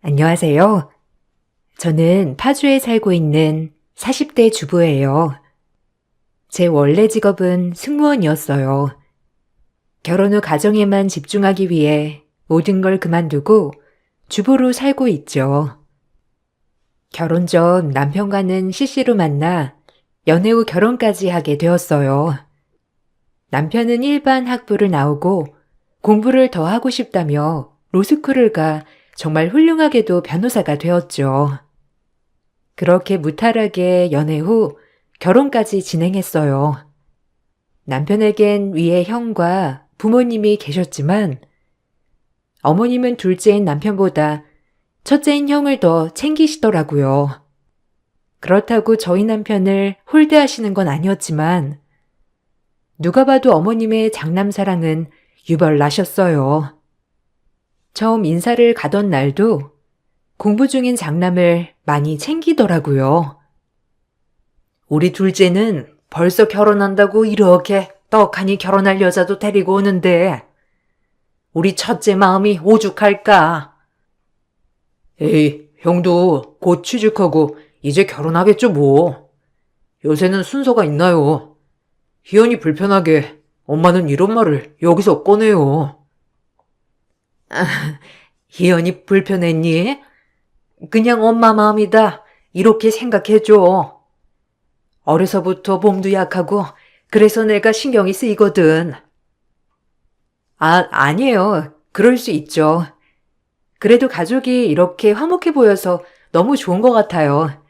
안녕하세요. 저는 파주에 살고 있는 40대 주부예요. 제 원래 직업은 승무원이었어요. 결혼 후 가정에만 집중하기 위해 모든 걸 그만두고 주부로 살고 있죠. 결혼 전 남편과는 CC로 만나 연애 후 결혼까지 하게 되었어요. 남편은 일반 학부를 나오고 공부를 더 하고 싶다며 로스쿨을 가 정말 훌륭하게도 변호사가 되었죠. 그렇게 무탈하게 연애 후 결혼까지 진행했어요. 남편에겐 위에 형과 부모님이 계셨지만 어머님은 둘째인 남편보다 첫째인 형을 더 챙기시더라고요. 그렇다고 저희 남편을 홀대하시는 건 아니었지만 누가 봐도 어머님의 장남 사랑은 유별나셨어요. 처음 인사를 가던 날도 공부 중인 장남을 많이 챙기더라고요. 우리 둘째는 벌써 결혼한다고 이렇게 떡하니 결혼할 여자도 데리고 오는데 우리 첫째 마음이 오죽할까? 에이, 형도 곧 취직하고 이제 결혼하겠죠 뭐. 요새는 순서가 있나요? 희연이 불편하게 엄마는 이런 말을 여기서 꺼내요. 희연이 불편했니? 그냥 엄마 마음이다. 이렇게 생각해줘. 어려서부터 몸도 약하고 그래서 내가 신경이 쓰이거든. 아니에요. 그럴 수 있죠. 그래도 가족이 이렇게 화목해 보여서 너무 좋은 것 같아요.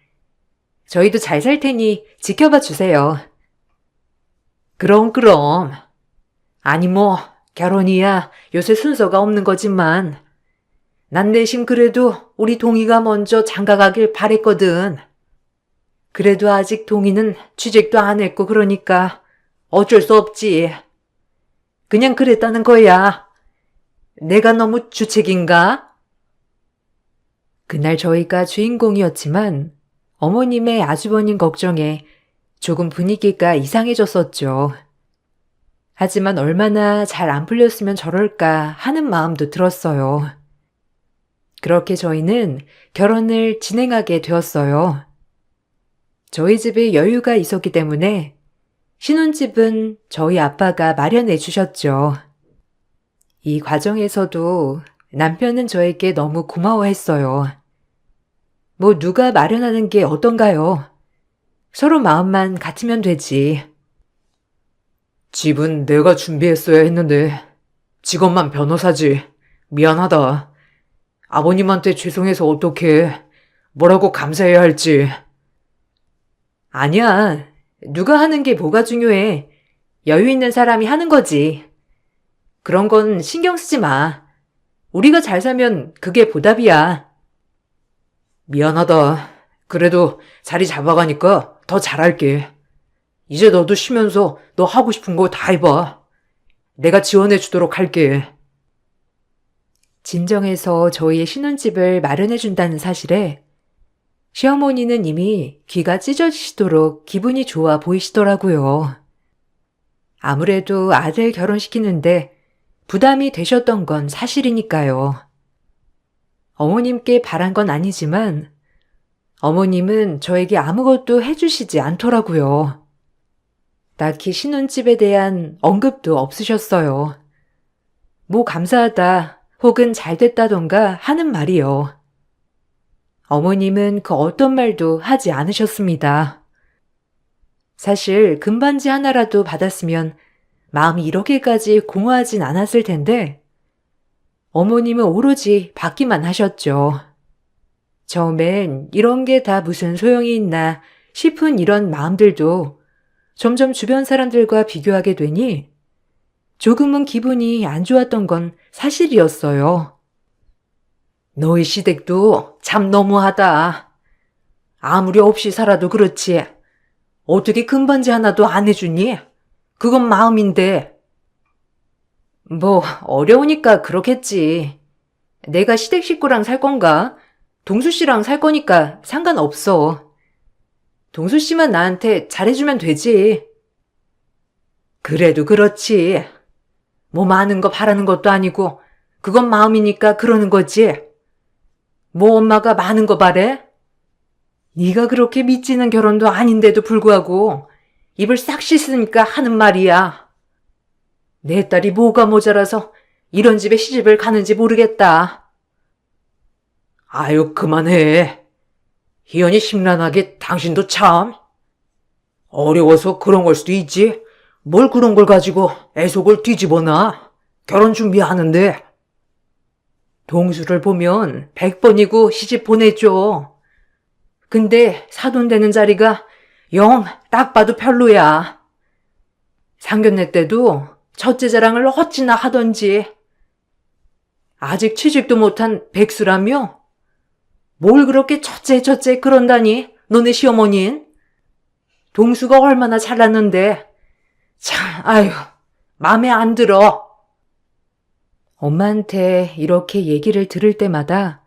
저희도 잘 살 테니 지켜봐 주세요. 그럼. 아니 뭐 결혼이야 요새 순서가 없는 거지만 난 내심 그래도 우리 동희가 먼저 장가가길 바랬거든. 그래도 아직 동희는 취직도 안 했고 그러니까 어쩔 수 없지. 그냥 그랬다는 거야. 내가 너무 주책인가? 그날 저희가 주인공이었지만 어머님의 아주버님 걱정에 조금 분위기가 이상해졌었죠. 하지만 얼마나 잘 안 풀렸으면 저럴까 하는 마음도 들었어요. 그렇게 저희는 결혼을 진행하게 되었어요. 저희 집에 여유가 있었기 때문에 신혼집은 저희 아빠가 마련해 주셨죠. 이 과정에서도 남편은 저에게 너무 고마워했어요. 뭐 누가 마련하는 게 어떤가요? 서로 마음만 같으면 되지. 집은 내가 준비했어야 했는데 직업만 변호사지. 미안하다. 아버님한테 죄송해서 어떡해. 뭐라고 감사해야 할지. 아니야. 누가 하는 게 뭐가 중요해. 여유 있는 사람이 하는 거지. 그런 건 신경 쓰지 마. 우리가 잘 살면 그게 보답이야. 미안하다. 그래도 자리 잡아가니까 더 잘할게. 이제 너도 쉬면서 너 하고 싶은 거 다 해봐. 내가 지원해 주도록 할게. 진정해서 저희의 신혼집을 마련해 준다는 사실에 시어머니는 이미 귀가 찢어지시도록 기분이 좋아 보이시더라고요. 아무래도 아들 결혼시키는데 부담이 되셨던 건 사실이니까요. 어머님께 바란 건 아니지만 어머님은 저에게 아무것도 해주시지 않더라고요. 딱히 신혼집에 대한 언급도 없으셨어요. 뭐 감사하다 혹은 잘 됐다던가 하는 말이요. 어머님은 그 어떤 말도 하지 않으셨습니다. 사실 금반지 하나라도 받았으면 마음이 이렇게까지 공허하진 않았을 텐데 어머님은 오로지 받기만 하셨죠. 처음엔 이런 게 다 무슨 소용이 있나 싶은 이런 마음들도 점점 주변 사람들과 비교하게 되니 조금은 기분이 안 좋았던 건 사실이었어요. 너희 시댁도 참 너무하다. 아무리 없이 살아도 그렇지. 어떻게 금반지 하나도 안 해주니? 그건 마음인데. 뭐 어려우니까 그렇겠지. 내가 시댁 식구랑 살 건가? 동수 씨랑 살 거니까 상관없어. 동수 씨만 나한테 잘해주면 되지. 그래도 그렇지. 뭐 많은 거 바라는 것도 아니고 그건 마음이니까 그러는 거지. 뭐 엄마가 많은 거 바래? 네가 그렇게 믿지는 결혼도 아닌데도 불구하고 입을 싹 씻으니까 하는 말이야. 내 딸이 뭐가 모자라서 이런 집에 시집을 가는지 모르겠다. 아유, 그만해. 희연이 심란하게 당신도 참. 어려워서 그런 걸 수도 있지. 뭘 그런 걸 가지고 애속을 뒤집어놔. 결혼 준비하는데. 동수를 보면 100번이고 시집 보내줘. 근데 사돈되는 자리가 영 딱 봐도 별로야. 상견례 때도 첫째 자랑을 어찌나 하던지. 아직 취직도 못한 백수라며? 뭘 그렇게 첫째 그런다니, 너네 시어머니는? 동수가 얼마나 잘났는데. 참, 아유, 맘에 안 들어. 엄마한테 이렇게 얘기를 들을 때마다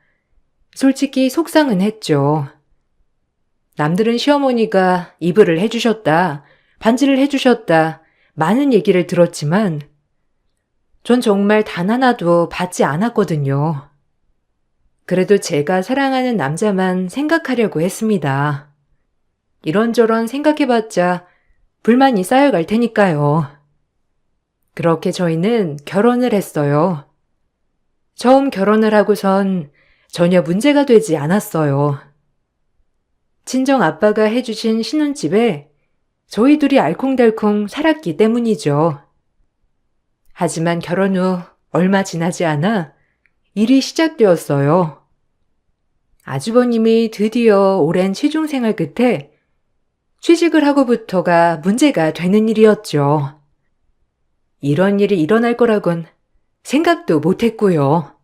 솔직히 속상은 했죠. 남들은 시어머니가 이불을 해주셨다, 반지를 해주셨다, 많은 얘기를 들었지만 전 정말 단 하나도 받지 않았거든요. 그래도 제가 사랑하는 남자만 생각하려고 했습니다. 이런저런 생각해봤자 불만이 쌓여갈 테니까요. 그렇게 저희는 결혼을 했어요. 처음 결혼을 하고선 전혀 문제가 되지 않았어요. 친정 아빠가 해주신 신혼집에 저희 둘이 알콩달콩 살았기 때문이죠. 하지만 결혼 후 얼마 지나지 않아 일이 시작되었어요. 아주버님이 드디어 오랜 취중생활 끝에 취직을 하고부터가 문제가 되는 일이었죠. 이런 일이 일어날 거라곤 생각도 못했고요.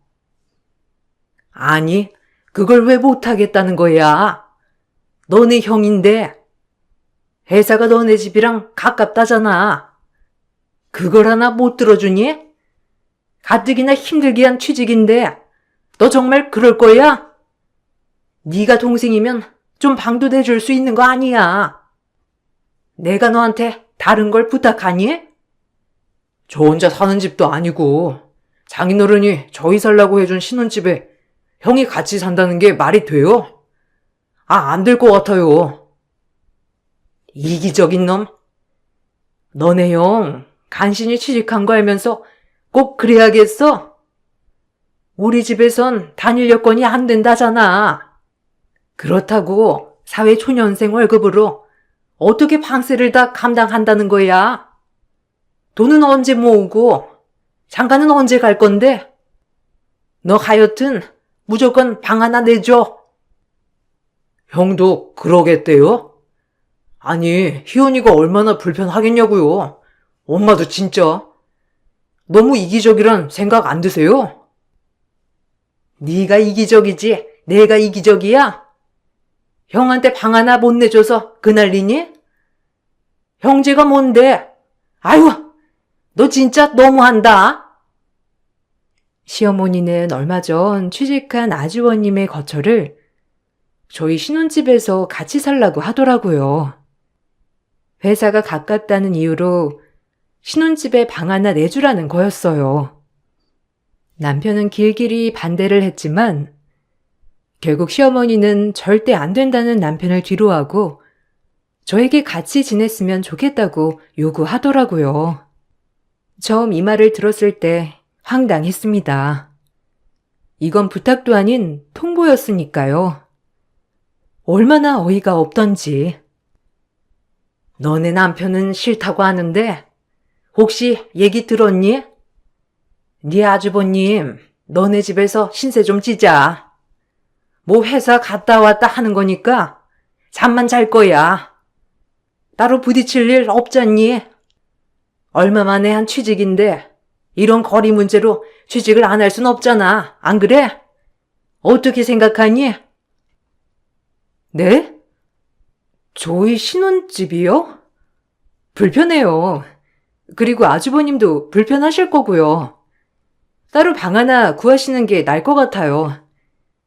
아니, 그걸 왜 못하겠다는 거야? 너네 형인데 회사가 너네 집이랑 가깝다잖아. 그걸 하나 못 들어주니? 가뜩이나 힘들게 한 취직인데 너 정말 그럴 거야? 네가 동생이면 좀 방도 내줄 수 있는 거 아니야. 내가 너한테 다른 걸 부탁하니? 저 혼자 사는 집도 아니고 장인어른이 저희 살라고 해준 신혼집에 형이 같이 산다는 게 말이 돼요? 안 될 것 같아요. 이기적인 놈? 너네 형 간신히 취직한 거 알면서 꼭 그래야겠어? 우리 집에선 단일 여건이 안 된다잖아. 그렇다고 사회초년생 월급으로 어떻게 방세를 다 감당한다는 거야? 돈은 언제 모으고 장가는 언제 갈 건데? 너 하여튼 무조건 방 하나 내줘. 형도 그러겠대요? 아니, 희연이가 얼마나 불편하겠냐고요. 엄마도 진짜. 너무 이기적이란 생각 안 드세요? 네가 이기적이지 내가 이기적이야? 형한테 방 하나 못 내줘서 그 난리니? 형제가 뭔데? 아유, 너 진짜 너무한다. 시어머니는 얼마 전 취직한 아주버님의 거처를 저희 신혼집에서 같이 살라고 하더라고요. 회사가 가깝다는 이유로 신혼집에 방 하나 내주라는 거였어요. 남편은 길길이 반대를 했지만 결국 시어머니는 절대 안 된다는 남편을 뒤로하고 저에게 같이 지냈으면 좋겠다고 요구하더라고요. 처음 이 말을 들었을 때 황당했습니다. 이건 부탁도 아닌 통보였으니까요. 얼마나 어이가 없던지. 너네 남편은 싫다고 하는데 혹시 얘기 들었니? 네 아주버님, 너네 집에서 신세 좀 지자. 뭐 회사 갔다 왔다 하는 거니까 잠만 잘 거야. 따로 부딪힐 일 없잖니? 얼마 만에 한 취직인데 이런 거리 문제로 취직을 안 할 순 없잖아. 안 그래? 어떻게 생각하니? 네? 저희 신혼집이요? 불편해요. 그리고 아주버님도 불편하실 거고요. 따로 방 하나 구하시는 게 나을 것 같아요.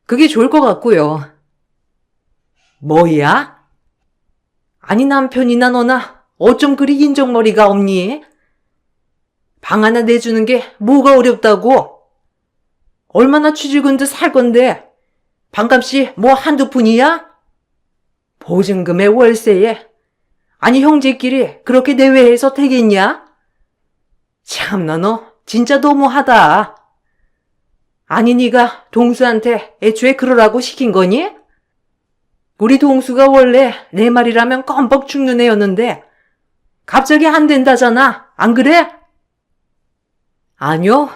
그게 좋을 것 같고요. 뭐야? 아니 남편이나 너나 어쩜 그리 인정머리가 없니? 방 하나 내주는 게 뭐가 어렵다고? 얼마나 취직은 듯 살 건데 반값이 뭐 한두 푼이야? 보증금에 월세에. 아니 형제끼리 그렇게 내외해서 되겠냐? 참나 너 진짜 너무하다. 아니 네가 동수한테 애초에 그러라고 시킨 거니? 우리 동수가 원래 내 말이라면 껌뻑 죽는 애였는데 갑자기 안 된다잖아. 안 그래? 아니요.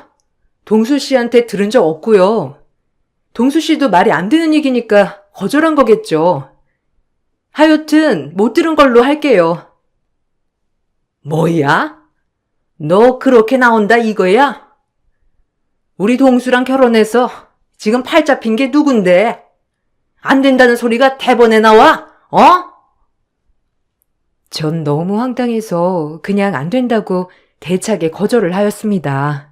동수 씨한테 들은 적 없고요. 동수 씨도 말이 안 되는 얘기니까 거절한 거겠죠. 하여튼 못 들은 걸로 할게요. 뭐야? 너 그렇게 나온다 이거야? 우리 동수랑 결혼해서 지금 팔 잡힌 게 누군데? 안 된다는 소리가 대본에 나와? 어? 전 너무 황당해서 그냥 안 된다고 대차게 거절을 하였습니다.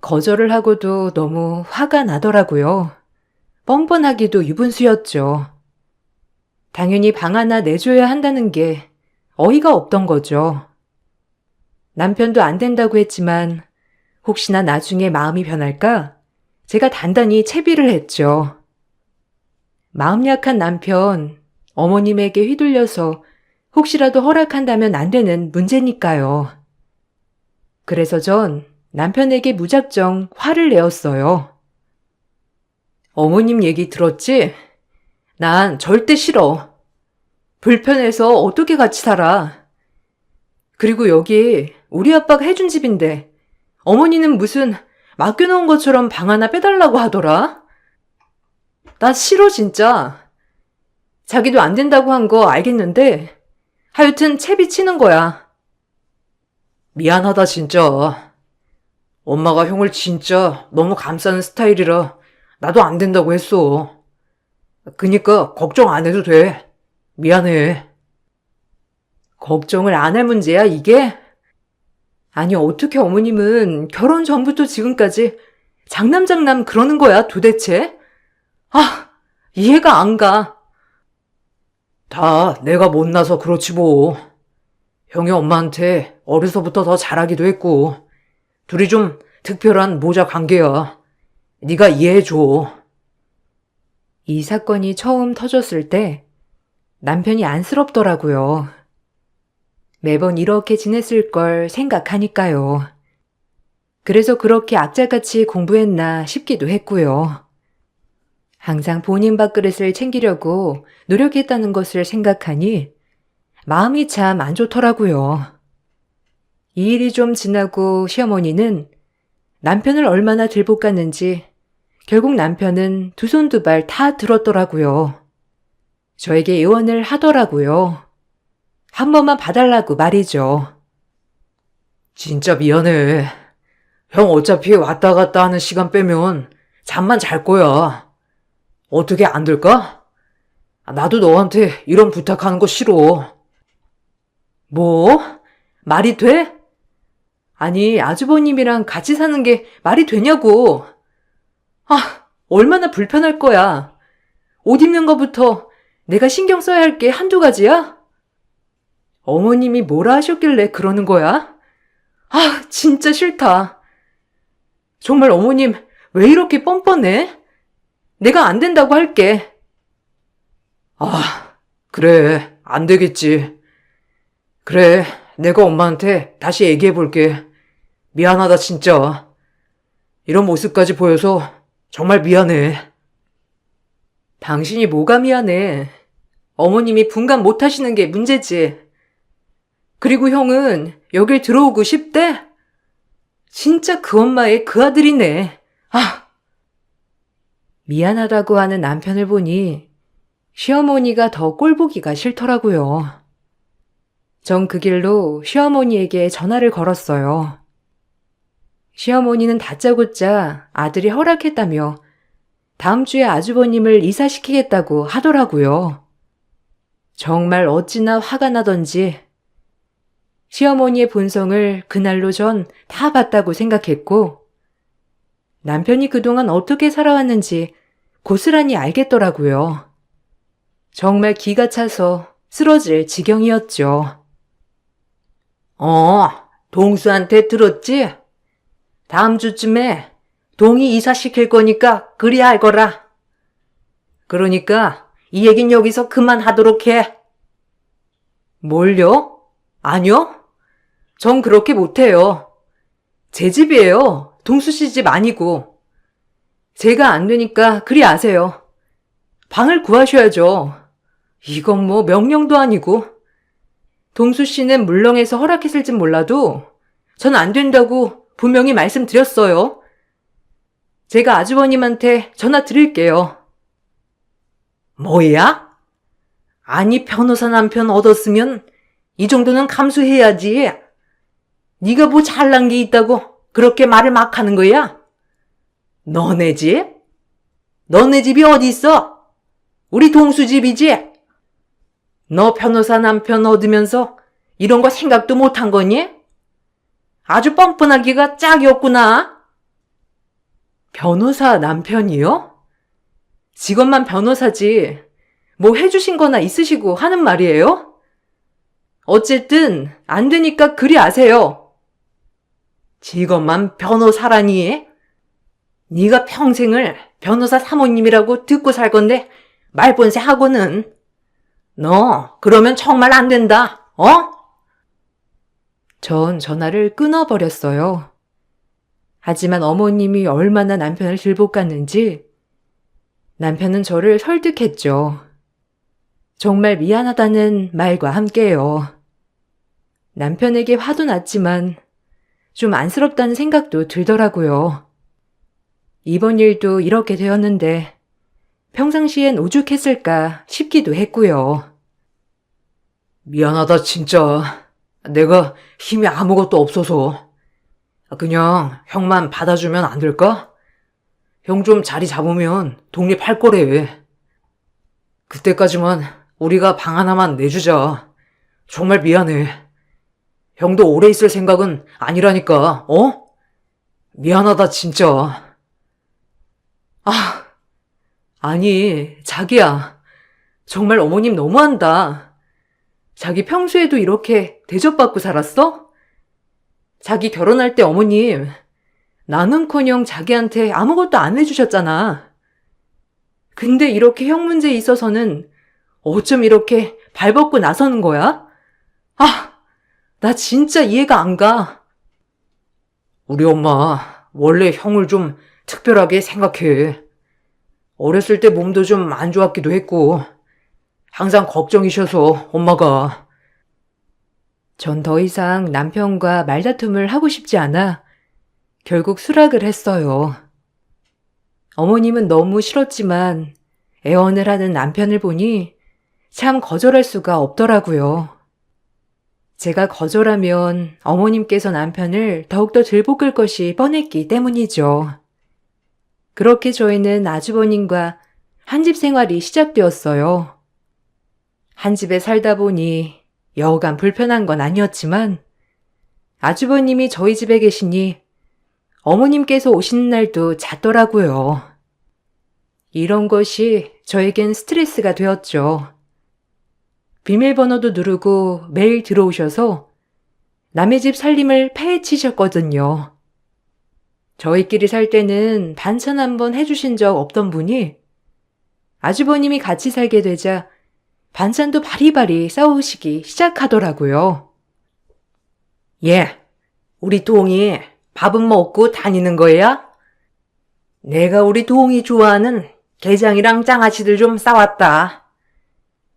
거절을 하고도 너무 화가 나더라고요. 뻔뻔하기도 유분수였죠. 당연히 방 하나 내줘야 한다는 게 어이가 없던 거죠. 남편도 안 된다고 했지만 혹시나 나중에 마음이 변할까 제가 단단히 채비를 했죠. 마음 약한 남편, 어머님에게 휘둘려서 혹시라도 허락한다면 안 되는 문제니까요. 그래서 전 남편에게 무작정 화를 내었어요. 어머님 얘기 들었지? 난 절대 싫어. 불편해서 어떻게 같이 살아. 그리고 여기 우리 아빠가 해준 집인데 어머니는 무슨 맡겨놓은 것처럼 방 하나 빼달라고 하더라. 나 싫어 진짜. 자기도 안 된다고 한 거 알겠는데 하여튼 채비 치는 거야. 미안하다 진짜. 엄마가 형을 진짜 너무 감싸는 스타일이라 나도 안 된다고 했어. 그니까 걱정 안 해도 돼. 미안해. 걱정을 안 할 문제야 이게? 아니 어떻게 어머님은 결혼 전부터 지금까지 장남장남 그러는 거야 도대체? 아, 이해가 안 가. 다 내가 못나서 그렇지 뭐. 형이 엄마한테 어려서부터 더 잘하기도 했고 둘이 좀 특별한 모자 관계야. 네가 이해해줘. 이 사건이 처음 터졌을 때 남편이 안쓰럽더라고요. 매번 이렇게 지냈을 걸 생각하니까요. 그래서 그렇게 악자같이 공부했나 싶기도 했고요. 항상 본인 밥그릇을 챙기려고 노력했다는 것을 생각하니 마음이 참 안 좋더라고요. 이 일이 좀 지나고 시어머니는 남편을 얼마나 들볶았는지 결국 남편은 두 손 두 발 다 들었더라고요. 저에게 애원을 하더라고요. 한 번만 봐달라고 말이죠. 진짜 미안해. 형 어차피 왔다 갔다 하는 시간 빼면 잠만 잘 거야. 어떻게 안 될까? 나도 너한테 이런 부탁하는 거 싫어. 뭐? 말이 돼? 아니, 아주버님이랑 같이 사는 게 말이 되냐고. 아, 얼마나 불편할 거야. 옷 입는 거부터 내가 신경 써야 할 게 한두 가지야? 어머님이 뭐라 하셨길래 그러는 거야? 아, 진짜 싫다. 정말 어머님 왜 이렇게 뻔뻔해? 내가 안 된다고 할게. 아, 그래. 안 되겠지. 그래. 내가 엄마한테 다시 얘기해 볼게. 미안하다 진짜. 이런 모습까지 보여서 정말 미안해. 당신이 뭐가 미안해. 어머님이 분간 못 하시는 게 문제지. 그리고 형은 여길 들어오고 싶대? 진짜 그 엄마의 그 아들이네. 아! 미안하다고 하는 남편을 보니 시어머니가 더 꼴보기가 싫더라고요. 전 그 길로 시어머니에게 전화를 걸었어요. 시어머니는 다짜고짜 아들이 허락했다며 다음 주에 아주버님을 이사시키겠다고 하더라고요. 정말 어찌나 화가 나던지 시어머니의 본성을 그날로 전 다 봤다고 생각했고 남편이 그동안 어떻게 살아왔는지 고스란히 알겠더라고요. 정말 기가 차서 쓰러질 지경이었죠. 동수한테 들었지? 다음 주쯤에 동이 이사시킬 거니까 그리 알거라. 그러니까 이 얘긴 여기서 그만하도록 해. 뭘요? 아니요? 전 그렇게 못해요. 제 집이에요. 동수 씨 집 아니고. 제가 안 되니까 그리 아세요. 방을 구하셔야죠. 이건 뭐 명령도 아니고. 동수 씨는 물렁해서 허락했을진 몰라도 전 안 된다고 분명히 말씀드렸어요. 제가 아주버님한테 전화 드릴게요. 뭐야? 아니 변호사 남편 얻었으면 이 정도는 감수해야지. 네가 뭐 잘난 게 있다고 그렇게 말을 막 하는 거야? 너네 집? 너네 집이 어디 있어? 우리 동수 집이지? 너 변호사 남편 얻으면서 이런 거 생각도 못 한 거니? 아주 뻔뻔하기가 짝이 없구나. 변호사 남편이요? 직업만 변호사지 뭐 해주신 거나 있으시고 하는 말이에요? 어쨌든 안 되니까 그리 아세요. 직업만 변호사라니? 네가 평생을 변호사 사모님이라고 듣고 살 건데 말본세 하고는. 너 그러면 정말 안 된다. 어? 전 전화를 끊어버렸어요. 하지만 어머님이 얼마나 남편을 들볶았는지 남편은 저를 설득했죠. 정말 미안하다는 말과 함께요. 남편에게 화도 났지만 좀 안쓰럽다는 생각도 들더라고요. 이번 일도 이렇게 되었는데 평상시엔 오죽했을까 싶기도 했고요. 미안하다 진짜. 내가 힘이 아무것도 없어서. 그냥 형만 받아주면 안 될까? 형 좀 자리 잡으면 독립할 거래. 그때까지만 우리가 방 하나만 내주자. 정말 미안해. 형도 오래 있을 생각은 아니라니까, 어? 미안하다, 진짜. 아니, 자기야. 정말 어머님 너무한다. 자기 평소에도 이렇게 대접받고 살았어? 자기 결혼할 때 어머님, 나는커녕 자기한테 아무것도 안 해주셨잖아. 근데 이렇게 형 문제에 있어서는 어쩜 이렇게 발벗고 나서는 거야? 나 진짜 이해가 안 가. 우리 엄마 원래 형을 좀 특별하게 생각해. 어렸을 때 몸도 좀 안 좋았기도 했고 항상 걱정이셔서 엄마가. 전 더 이상 남편과 말다툼을 하고 싶지 않아 결국 수락을 했어요. 어머님은 너무 싫었지만 애원을 하는 남편을 보니 참 거절할 수가 없더라고요. 제가 거절하면 어머님께서 남편을 더욱더 들볶을 것이 뻔했기 때문이죠. 그렇게 저희는 아주버님과 한집 생활이 시작되었어요. 한 집에 살다 보니 여간 불편한 건 아니었지만 아주버님이 저희 집에 계시니 어머님께서 오시는 날도 잦더라고요. 이런 것이 저에겐 스트레스가 되었죠. 비밀번호도 누르고 매일 들어오셔서 남의 집 살림을 파헤치셨거든요. 저희끼리 살 때는 반찬 한번 해주신 적 없던 분이 아주버님이 같이 살게 되자 반찬도 바리바리 싸우시기 시작하더라고요. 우리 동이 밥은 먹고 다니는 거야? 내가 우리 동이 좋아하는 게장이랑 장아찌들 좀 싸왔다.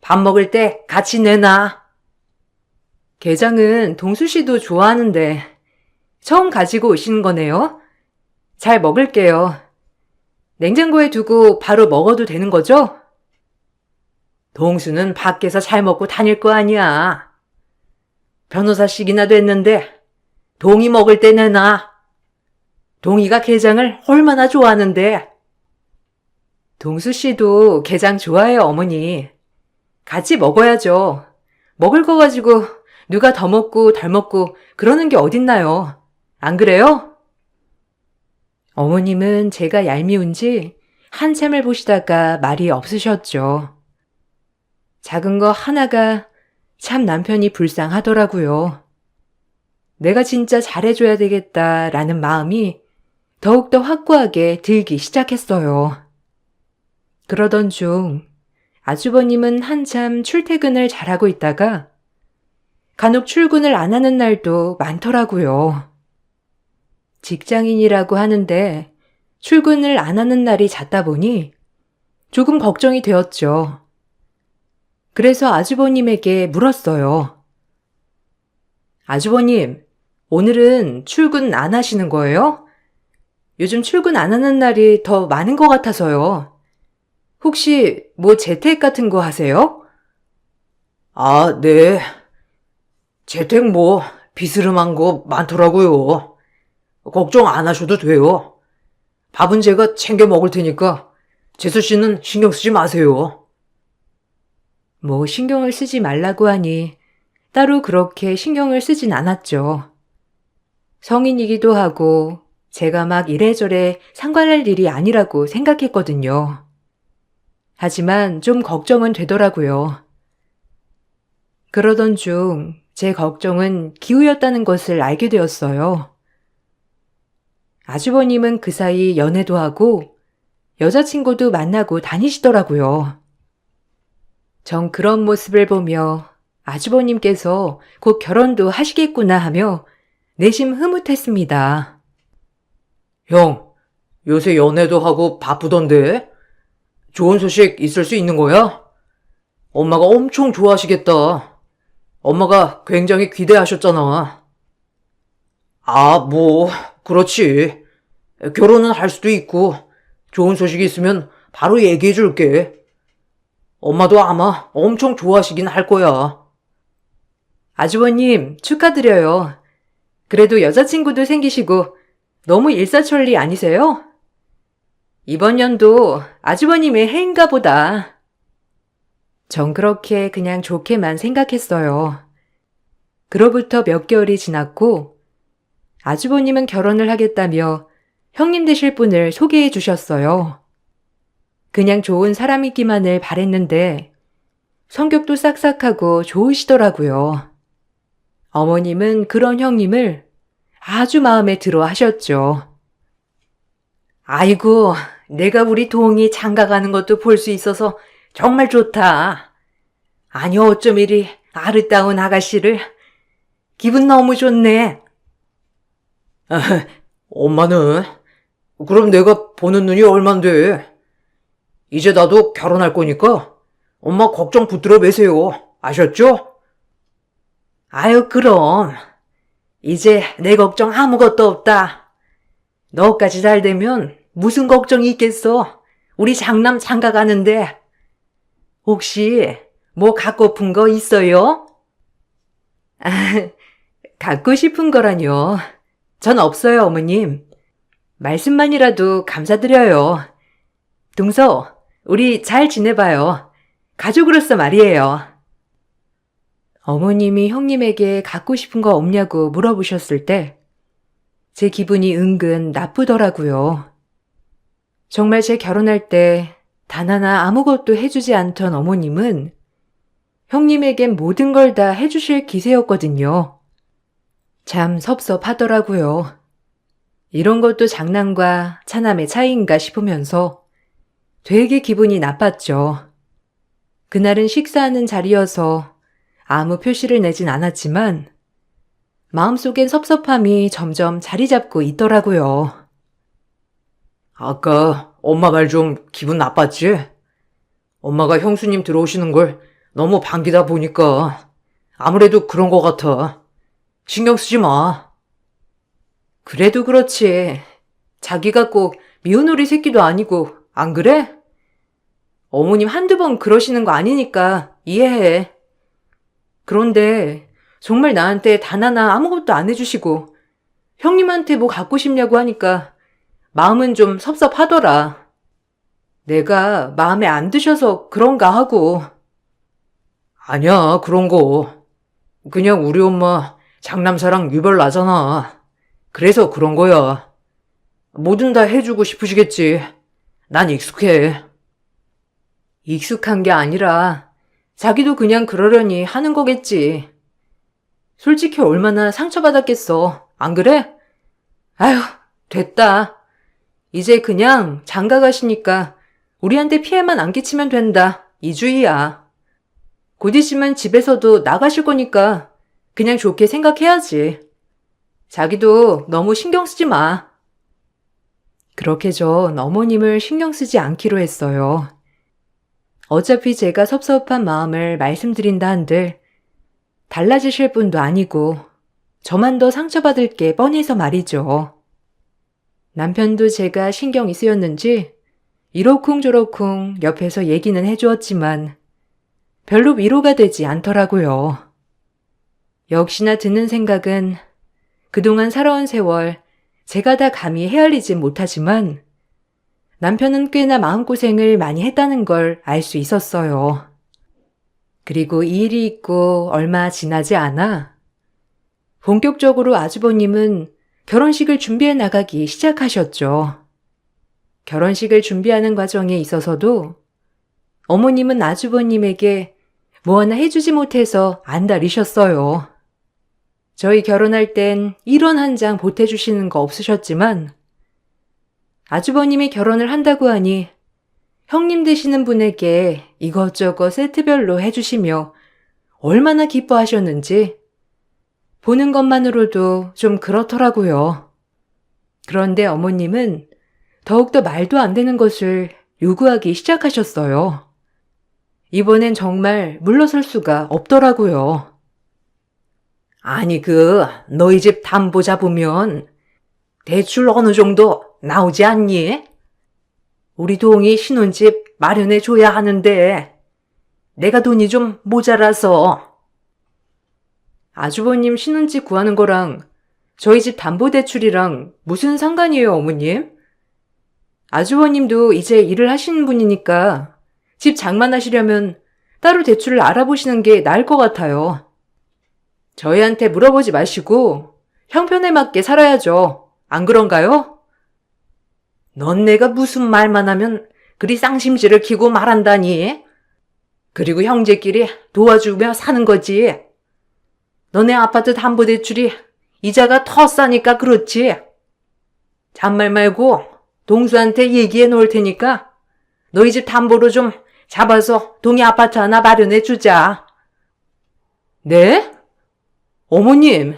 밥 먹을 때 같이 내놔. 게장은 동수 씨도 좋아하는데 처음 가지고 오시는 거네요. 잘 먹을게요. 냉장고에 두고 바로 먹어도 되는 거죠? 동수는 밖에서 잘 먹고 다닐 거 아니야. 변호사씩이나 됐는데 동이 먹을 때 내놔. 동이가 게장을 얼마나 좋아하는데. 동수 씨도 게장 좋아해요, 어머니. 같이 먹어야죠. 먹을 거 가지고 누가 더 먹고 덜 먹고 그러는 게 어딨나요? 안 그래요? 어머님은 제가 얄미운지 한참을 보시다가 말이 없으셨죠. 작은 거 하나가 참 남편이 불쌍하더라고요. 내가 진짜 잘해줘야 되겠다라는 마음이 더욱더 확고하게 들기 시작했어요. 그러던 중 아주버님은 한참 출퇴근을 잘하고 있다가 간혹 출근을 안 하는 날도 많더라고요. 직장인이라고 하는데 출근을 안 하는 날이 잦다 보니 조금 걱정이 되었죠. 그래서 아주버님에게 물었어요. 아주버님, 오늘은 출근 안 하시는 거예요? 요즘 출근 안 하는 날이 더 많은 것 같아서요. 혹시 뭐 재택 같은 거 하세요? 아, 네. 재택 뭐 비스름한 거 많더라고요. 걱정 안 하셔도 돼요. 밥은 제가 챙겨 먹을 테니까 재수 씨는 신경 쓰지 마세요. 뭐 신경을 쓰지 말라고 하니 따로 그렇게 신경을 쓰진 않았죠. 성인이기도 하고 제가 막 이래저래 상관할 일이 아니라고 생각했거든요. 하지만 좀 걱정은 되더라고요. 그러던 중 제 걱정은 기우였다는 것을 알게 되었어요. 아주버님은 그 사이 연애도 하고 여자친구도 만나고 다니시더라고요. 전 그런 모습을 보며 아주버님께서 곧 결혼도 하시겠구나 하며 내심 흐뭇했습니다. 형, 요새 연애도 하고 바쁘던데? 좋은 소식 있을 수 있는 거야? 엄마가 엄청 좋아하시겠다. 엄마가 굉장히 기대하셨잖아. 아, 뭐, 그렇지. 결혼은 할 수도 있고, 좋은 소식이 있으면 바로 얘기해 줄게. 엄마도 아마 엄청 좋아하시긴 할 거야. 아주버님, 축하드려요. 그래도 여자친구도 생기시고 너무 일사천리 아니세요? 이번 연도 아주버님의 해인가 보다. 전 그렇게 그냥 좋게만 생각했어요. 그로부터 몇 개월이 지났고 아주버님은 결혼을 하겠다며 형님 되실 분을 소개해 주셨어요. 그냥 좋은 사람이기만을 바랬는데 성격도 싹싹하고 좋으시더라고요. 어머님은 그런 형님을 아주 마음에 들어 하셨죠. 아이고, 내가 우리 동이 장가 가는 것도 볼 수 있어서 정말 좋다. 아니, 어쩜 이리 아르따운 아가씨를. 기분 너무 좋네. 엄마는? 그럼 내가 보는 눈이 얼만데. 이제 나도 결혼할 거니까 엄마 걱정 붙들어 매세요. 아셨죠? 아유, 그럼. 이제 내 걱정 아무것도 없다. 너까지 잘 되면 무슨 걱정이 있겠어. 우리 장남 장가 가는데. 혹시 뭐 갖고픈 거 있어요? 아, 갖고 싶은 거라뇨. 전 없어요, 어머님. 말씀만이라도 감사드려요. 동서, 우리 잘 지내봐요. 가족으로서 말이에요. 어머님이 형님에게 갖고 싶은 거 없냐고 물어보셨을 때 제 기분이 은근 나쁘더라고요. 정말 제 결혼할 때 단 하나 아무것도 해주지 않던 어머님은 형님에겐 모든 걸 다 해주실 기세였거든요. 참 섭섭하더라고요. 이런 것도 장남과 차남의 차이인가 싶으면서 되게 기분이 나빴죠. 그날은 식사하는 자리여서 아무 표시를 내진 않았지만 마음속엔 섭섭함이 점점 자리 잡고 있더라고요. 아까 엄마 말 좀 기분 나빴지? 엄마가 형수님 들어오시는 걸 너무 반기다 보니까 아무래도 그런 것 같아. 신경 쓰지 마. 그래도 그렇지. 자기가 꼭 미운오리 새끼도 아니고 안 그래? 어머님 한두 번 그러시는 거 아니니까 이해해. 그런데 정말 나한테 단 하나 아무것도 안 해주시고 형님한테 뭐 갖고 싶냐고 하니까 마음은 좀 섭섭하더라. 내가 마음에 안 드셔서 그런가 하고. 아니야, 그런 거. 그냥 우리 엄마 장남사랑 유별 나잖아. 그래서 그런 거야. 뭐든 다 해주고 싶으시겠지. 난 익숙해. 익숙한 게 아니라 자기도 그냥 그러려니 하는 거겠지. 솔직히 얼마나 상처받았겠어. 안 그래? 아휴, 됐다. 이제 그냥 장가 가시니까 우리한테 피해만 안 끼치면 된다. 이 주의야. 곧 있으면 집에서도 나가실 거니까 그냥 좋게 생각해야지. 자기도 너무 신경 쓰지 마. 그렇게 전 어머님을 신경 쓰지 않기로 했어요. 어차피 제가 섭섭한 마음을 말씀드린다 한들 달라지실 분도 아니고 저만 더 상처받을 게 뻔해서 말이죠. 남편도 제가 신경이 쓰였는지 이러쿵저러쿵 옆에서 얘기는 해주었지만 별로 위로가 되지 않더라고요. 역시나 드는 생각은 그동안 살아온 세월 제가 다 감히 헤아리진 못하지만 남편은 꽤나 마음고생을 많이 했다는 걸 알 수 있었어요. 그리고 이 일이 있고 얼마 지나지 않아 본격적으로 아주버님은 결혼식을 준비해 나가기 시작하셨죠. 결혼식을 준비하는 과정에 있어서도 어머님은 아주버님에게 뭐 하나 해주지 못해서 안달이셨어요. 저희 결혼할 땐 1원 한 장 보태주시는 거 없으셨지만 아주버님이 결혼을 한다고 하니 형님 되시는 분에게 이것저것 세트별로 해주시며 얼마나 기뻐하셨는지 보는 것만으로도 좀 그렇더라고요. 그런데 어머님은 더욱더 말도 안 되는 것을 요구하기 시작하셨어요. 이번엔 정말 물러설 수가 없더라고요. 아니 너희 집 담보 잡으면 대출 어느 정도 나오지 않니? 우리 동이 신혼집 마련해 줘야 하는데 내가 돈이 좀 모자라서. 아주버님 신혼집 구하는 거랑 저희 집 담보대출이랑 무슨 상관이에요, 어머님? 아주버님도 이제 일을 하시는 분이니까 집 장만하시려면 따로 대출을 알아보시는 게 나을 것 같아요. 저희한테 물어보지 마시고 형편에 맞게 살아야죠. 안 그런가요? 넌 내가 무슨 말만 하면 그리 쌍심지를 키고 말한다니? 그리고 형제끼리 도와주며 사는 거지. 너네 아파트 담보대출이 이자가 더 싸니까 그렇지. 잔말 말고 동수한테 얘기해 놓을 테니까 너희 집 담보로 좀 잡아서 동해 아파트 하나 마련해 주자. 네? 어머님,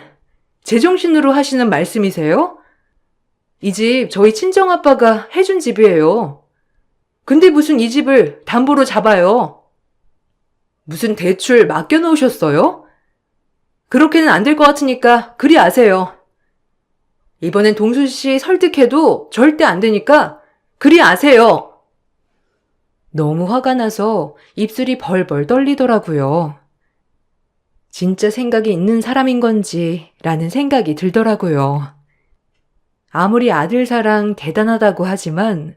제정신으로 하시는 말씀이세요? 이 집 저희 친정아빠가 해준 집이에요. 근데 무슨 이 집을 담보로 잡아요? 무슨 대출 맡겨놓으셨어요? 그렇게는 안 될 것 같으니까 그리 아세요. 이번엔 동수 씨 설득해도 절대 안 되니까 그리 아세요. 너무 화가 나서 입술이 벌벌 떨리더라고요. 진짜 생각이 있는 사람인 건지 라는 생각이 들더라고요. 아무리 아들 사랑 대단하다고 하지만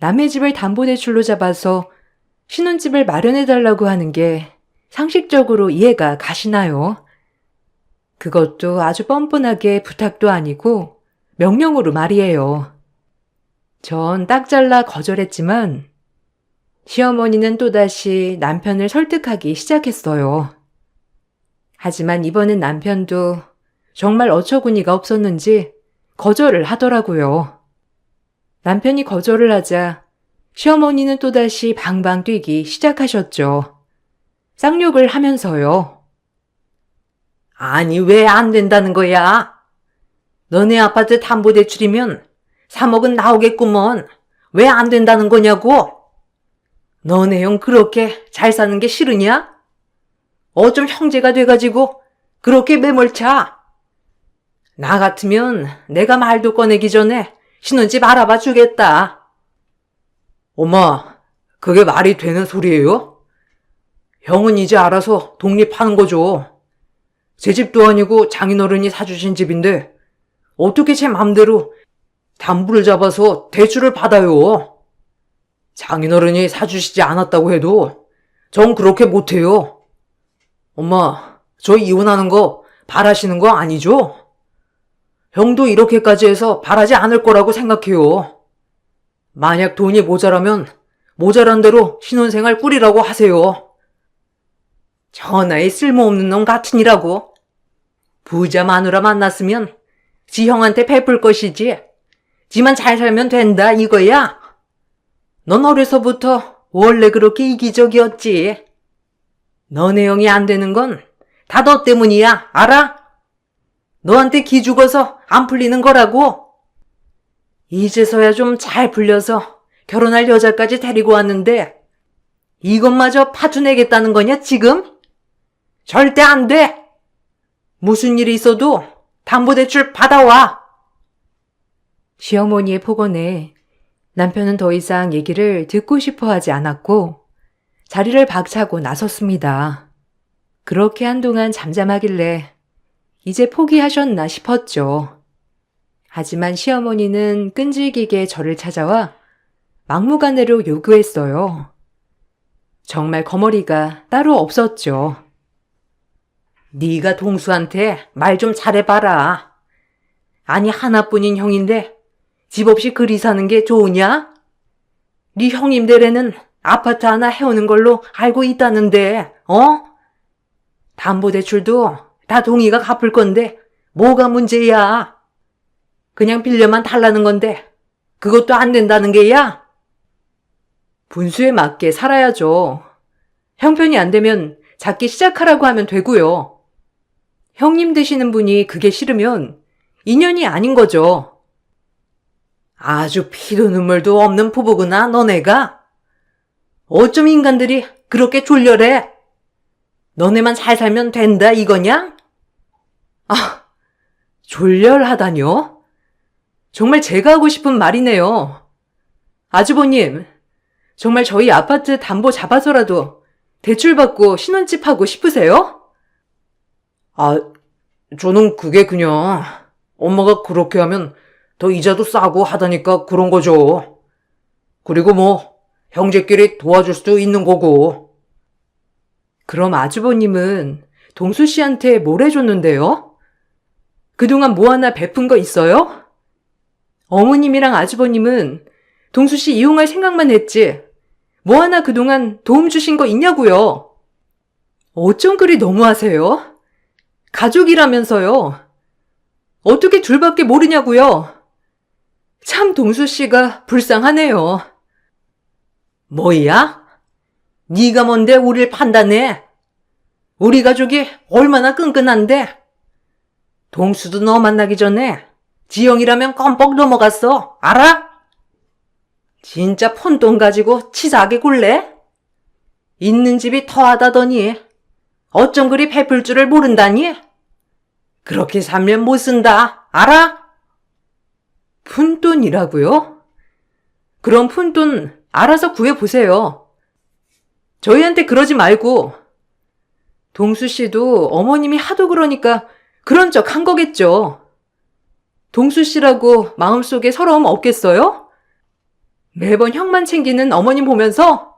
남의 집을 담보대출로 잡아서 신혼집을 마련해달라고 하는 게 상식적으로 이해가 가시나요? 그것도 아주 뻔뻔하게 부탁도 아니고 명령으로 말이에요. 전 딱 잘라 거절했지만 시어머니는 또다시 남편을 설득하기 시작했어요. 하지만 이번엔 남편도 정말 어처구니가 없었는지 거절을 하더라고요. 남편이 거절을 하자 시어머니는 또다시 방방 뛰기 시작하셨죠. 쌍욕을 하면서요. 아니 왜 안 된다는 거야? 너네 아파트 담보대출이면 3억은 나오겠구먼. 왜 안 된다는 거냐고? 너네 형 그렇게 잘 사는 게 싫으냐? 어쩜 형제가 돼가지고 그렇게 매몰차? 나 같으면 내가 말도 꺼내기 전에 신혼집 알아봐 주겠다. 엄마, 그게 말이 되는 소리예요? 형은 이제 알아서 독립하는 거죠. 제 집도 아니고 장인어른이 사주신 집인데 어떻게 제 맘대로 담보를 잡아서 대출을 받아요. 장인어른이 사주시지 않았다고 해도 전 그렇게 못해요. 엄마, 저 이혼하는 거 바라시는 거 아니죠? 형도 이렇게까지 해서 바라지 않을 거라고 생각해요. 만약 돈이 모자라면 모자란 대로 신혼생활 꾸리라고 하세요. 전하에 쓸모없는 놈 같으니라고. 부자 마누라 만났으면 지 형한테 베풀 것이지. 지만 잘 살면 된다 이거야. 넌 어려서부터 원래 그렇게 이기적이었지. 너네 형이 안 되는 건 다 너 때문이야, 알아? 너한테 기 죽어서 안 풀리는 거라고. 이제서야 좀 잘 풀려서 결혼할 여자까지 데리고 왔는데 이것마저 파투내겠다는 거냐, 지금? 절대 안 돼! 무슨 일이 있어도 담보대출 받아와! 시어머니의 폭언에 남편은 더 이상 얘기를 듣고 싶어 하지 않았고 자리를 박차고 나섰습니다. 그렇게 한동안 잠잠하길래 이제 포기하셨나 싶었죠. 하지만 시어머니는 끈질기게 저를 찾아와 막무가내로 요구했어요. 정말 거머리가 따로 없었죠. 네가 동수한테 말 좀 잘해봐라. 아니 하나뿐인 형인데 집 없이 그리 사는 게 좋으냐? 네 형님들에는 아파트 하나 해오는 걸로 알고 있다는데, 담보대출도 다 동이가 갚을 건데 뭐가 문제야? 그냥 빌려만 달라는 건데 그것도 안 된다는 게야? 분수에 맞게 살아야죠. 형편이 안 되면 작게 시작하라고 하면 되고요. 형님 되시는 분이 그게 싫으면 인연이 아닌 거죠. 아주 피도 눈물도 없는 부부구나, 너네가. 어쩜 인간들이 그렇게 졸렬해? 너네만 잘 살면 된다, 이거냐? 아, 졸렬하다뇨? 정말 제가 하고 싶은 말이네요. 아주버님, 정말 저희 아파트 담보 잡아서라도 대출받고 신혼집 하고 싶으세요? 저는 그게 그냥 엄마가 그렇게 하면 더 이자도 싸고 하다니까 그런 거죠. 그리고 뭐 형제끼리 도와줄 수도 있는 거고. 그럼 아주버님은 동수 씨한테 뭘 해줬는데요? 그동안 뭐 하나 베푼 거 있어요? 어머님이랑 아주버님은 동수 씨 이용할 생각만 했지 뭐 하나 그동안 도움 주신 거 있냐고요? 어쩜 그리 너무하세요? 가족이라면서요. 어떻게 둘밖에 모르냐고요? 참 동수 씨가 불쌍하네요. 뭐야? 네가 뭔데 우릴 판단해? 우리 가족이 얼마나 끈끈한데? 동수도 너 만나기 전에 지영이라면 껌뻑 넘어갔어. 알아? 진짜 폰돈 가지고 치사하게 굴래? 있는 집이 터하다더니 어쩜 그리 베풀 줄을 모른다니? 그렇게 살면 못 쓴다. 알아? 푼돈이라고요? 그럼 푼돈 알아서 구해보세요. 저희한테 그러지 말고. 동수 씨도 어머님이 하도 그러니까 그런 척 한 거겠죠. 동수 씨라고 마음속에 서러움 없겠어요? 매번 형만 챙기는 어머님 보면서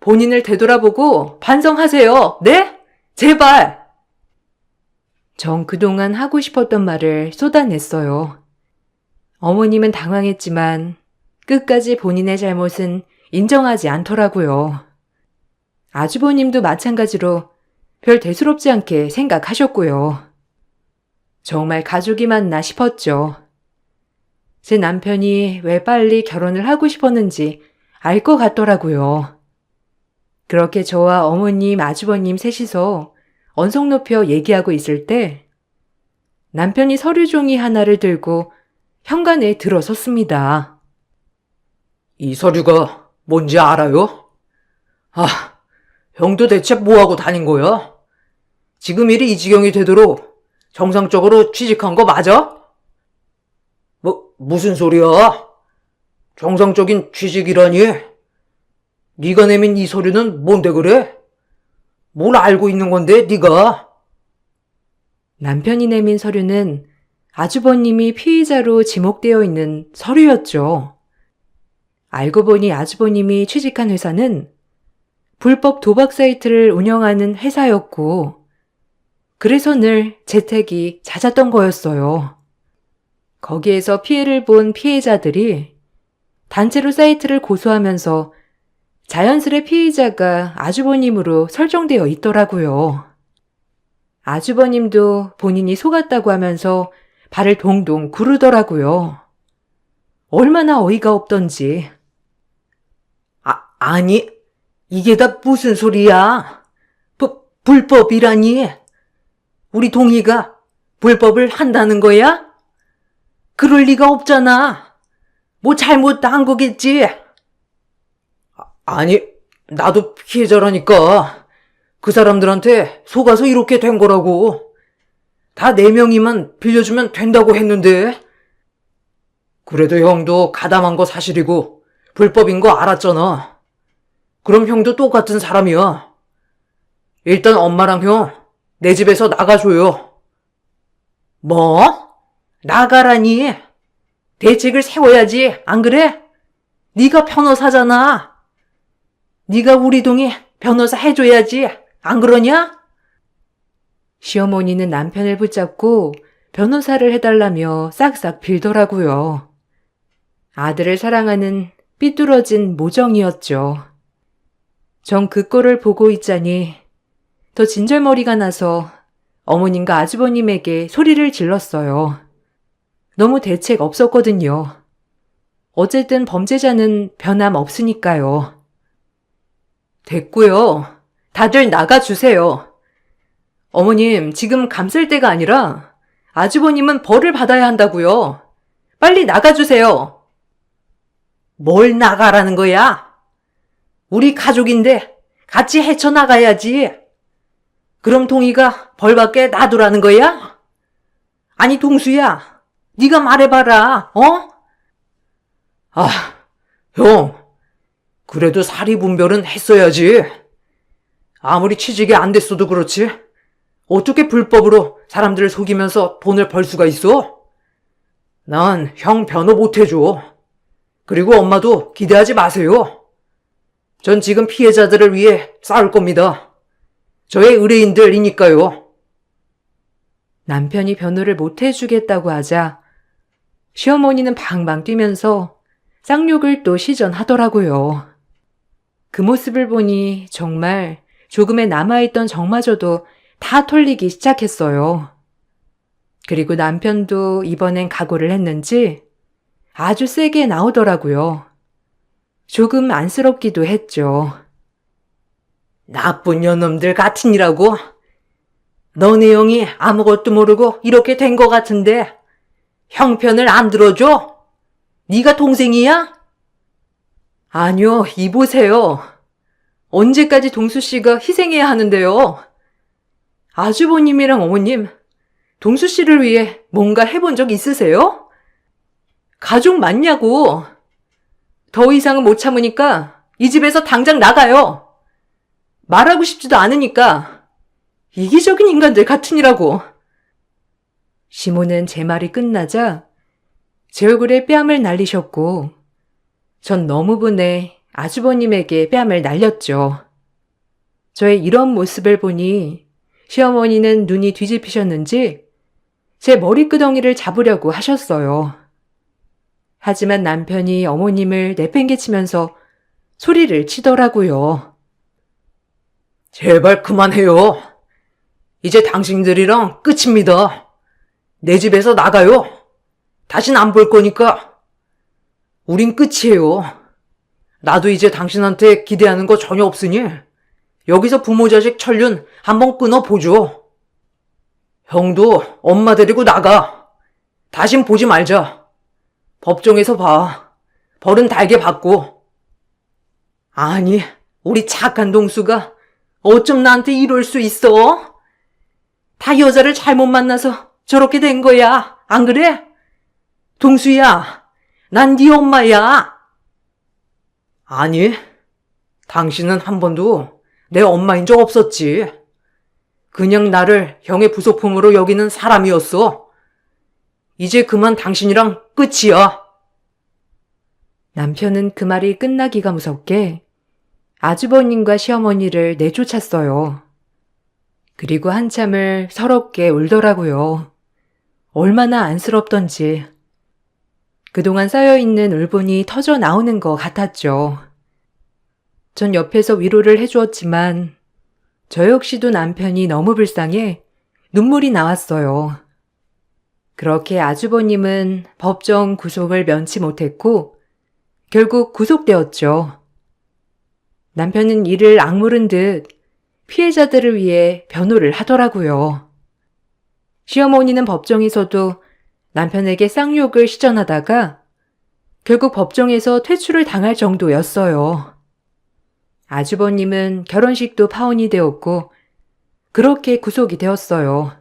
본인을 되돌아보고 반성하세요. 네? 제발! 전 그동안 하고 싶었던 말을 쏟아냈어요. 어머님은 당황했지만 끝까지 본인의 잘못은 인정하지 않더라고요. 아주버님도 마찬가지로 별 대수롭지 않게 생각하셨고요. 정말 가족이 맞나 싶었죠. 제 남편이 왜 빨리 결혼을 하고 싶었는지 알 것 같더라고요. 그렇게 저와 어머님, 아주버님 셋이서 언성 높여 얘기하고 있을 때 남편이 서류 종이 하나를 들고 현관에 들어섰습니다. 이 서류가 뭔지 알아요? 형도 대체 뭐하고 다닌 거야? 지금 일이 이 지경이 되도록 정상적으로 취직한 거 맞아? 무슨 소리야? 정상적인 취직이라니? 네가 내민 이 서류는 뭔데 그래? 뭘 알고 있는 건데 네가? 남편이 내민 서류는 아주버님이 피의자로 지목되어 있는 서류였죠. 알고 보니 아주버님이 취직한 회사는 불법 도박 사이트를 운영하는 회사였고 그래서 늘 재택이 잦았던 거였어요. 거기에서 피해를 본 피해자들이 단체로 사이트를 고소하면서 자연스레 피의자가 아주버님으로 설정되어 있더라고요. 아주버님도 본인이 속았다고 하면서 발을 동동 구르더라고요. 얼마나 어이가 없던지. 아니, 이게 다 무슨 소리야? 불법이라니? 우리 동희가 불법을 한다는 거야? 그럴 리가 없잖아. 뭐 잘못한 거겠지? 아니, 나도 피해자라니까. 그 사람들한테 속아서 이렇게 된 거라고. 다 4명이만 빌려주면 된다고 했는데. 그래도 형도 가담한 거 사실이고 불법인 거 알았잖아. 그럼 형도 똑같은 사람이야. 일단 엄마랑 형, 내 집에서 나가줘요. 뭐? 나가라니? 대책을 세워야지, 안 그래? 네가 변호사잖아. 네가 우리 동이 변호사 해줘야지, 안 그러냐? 시어머니는 남편을 붙잡고 변호사를 해달라며 싹싹 빌더라고요. 아들을 사랑하는 삐뚤어진 모정이었죠. 전 그 꼴을 보고 있자니 더 진절머리가 나서 어머님과 아주버님에게 소리를 질렀어요. 너무 대책 없었거든요. 어쨌든 범죄자는 변함없으니까요. 됐고요. 다들 나가주세요. 어머님, 지금 감쓸 때가 아니라 아주버님은 벌을 받아야 한다고요. 빨리 나가주세요. 뭘 나가라는 거야? 우리 가족인데 같이 헤쳐나가야지. 그럼 동희가 벌 받게 놔두라는 거야? 아니 동수야, 네가 말해봐라, 어? 아, 형, 그래도 사리분별은 했어야지. 아무리 취직이 안 됐어도 그렇지. 어떻게 불법으로 사람들을 속이면서 돈을 벌 수가 있어? 난 형 변호 못 해줘. 그리고 엄마도 기대하지 마세요. 전 지금 피해자들을 위해 싸울 겁니다. 저의 의뢰인들이니까요. 남편이 변호를 못 해주겠다고 하자 시어머니는 방방 뛰면서 쌍욕을 또 시전하더라고요. 그 모습을 보니 정말 조금의 남아있던 정마저도 다 털리기 시작했어요. 그리고 남편도 이번엔 각오를 했는지 아주 세게 나오더라고요. 조금 안쓰럽기도 했죠. 나쁜 년놈들 같으니라고? 너네 형이 아무것도 모르고 이렇게 된 것 같은데 형편을 안 들어줘? 네가 동생이야? 아니요, 이보세요. 언제까지 동수씨가 희생해야 하는데요? 아주버님이랑 어머님, 동수씨를 위해 뭔가 해본 적 있으세요? 가족 맞냐고. 더 이상은 못 참으니까 이 집에서 당장 나가요. 말하고 싶지도 않으니까. 이기적인 인간들 같으니라고. 시모는 제 말이 끝나자 제 얼굴에 뺨을 날리셨고 전 너무 분해 아주버님에게 뺨을 날렸죠. 저의 이런 모습을 보니 시어머니는 눈이 뒤집히셨는지 제 머리끄덩이를 잡으려고 하셨어요. 하지만 남편이 어머님을 내팽개치면서 소리를 치더라고요. 제발 그만해요. 이제 당신들이랑 끝입니다. 내 집에서 나가요. 다신 안 볼 거니까. 우린 끝이에요. 나도 이제 당신한테 기대하는 거 전혀 없으니 여기서 부모 자식 천륜 한번 끊어보죠. 형도 엄마 데리고 나가. 다신 보지 말자. 법정에서 봐. 벌은 달게 받고. 아니, 우리 착한 동수가 어쩜 나한테 이럴 수 있어? 다 여자를 잘못 만나서 저렇게 된 거야. 안 그래? 동수야, 난 네 엄마야. 아니, 당신은 한 번도 내 엄마인 적 없었지. 그냥 나를 형의 부속품으로 여기는 사람이었어. 이제 그만 당신이랑 끝이야. 남편은 그 말이 끝나기가 무섭게 아주버님과 시어머니를 내쫓았어요. 그리고 한참을 서럽게 울더라고요. 얼마나 안쓰럽던지. 그동안 쌓여있는 울분이 터져 나오는 것 같았죠. 전 옆에서 위로를 해주었지만 저 역시도 남편이 너무 불쌍해 눈물이 나왔어요. 그렇게 아주버님은 법정 구속을 면치 못했고 결국 구속되었죠. 남편은 이를 악물은 듯 피해자들을 위해 변호를 하더라고요. 시어머니는 법정에서도 남편에게 쌍욕을 시전하다가 결국 법정에서 퇴출을 당할 정도였어요. 아주버님은 결혼식도 파혼이 되었고 그렇게 구속이 되었어요.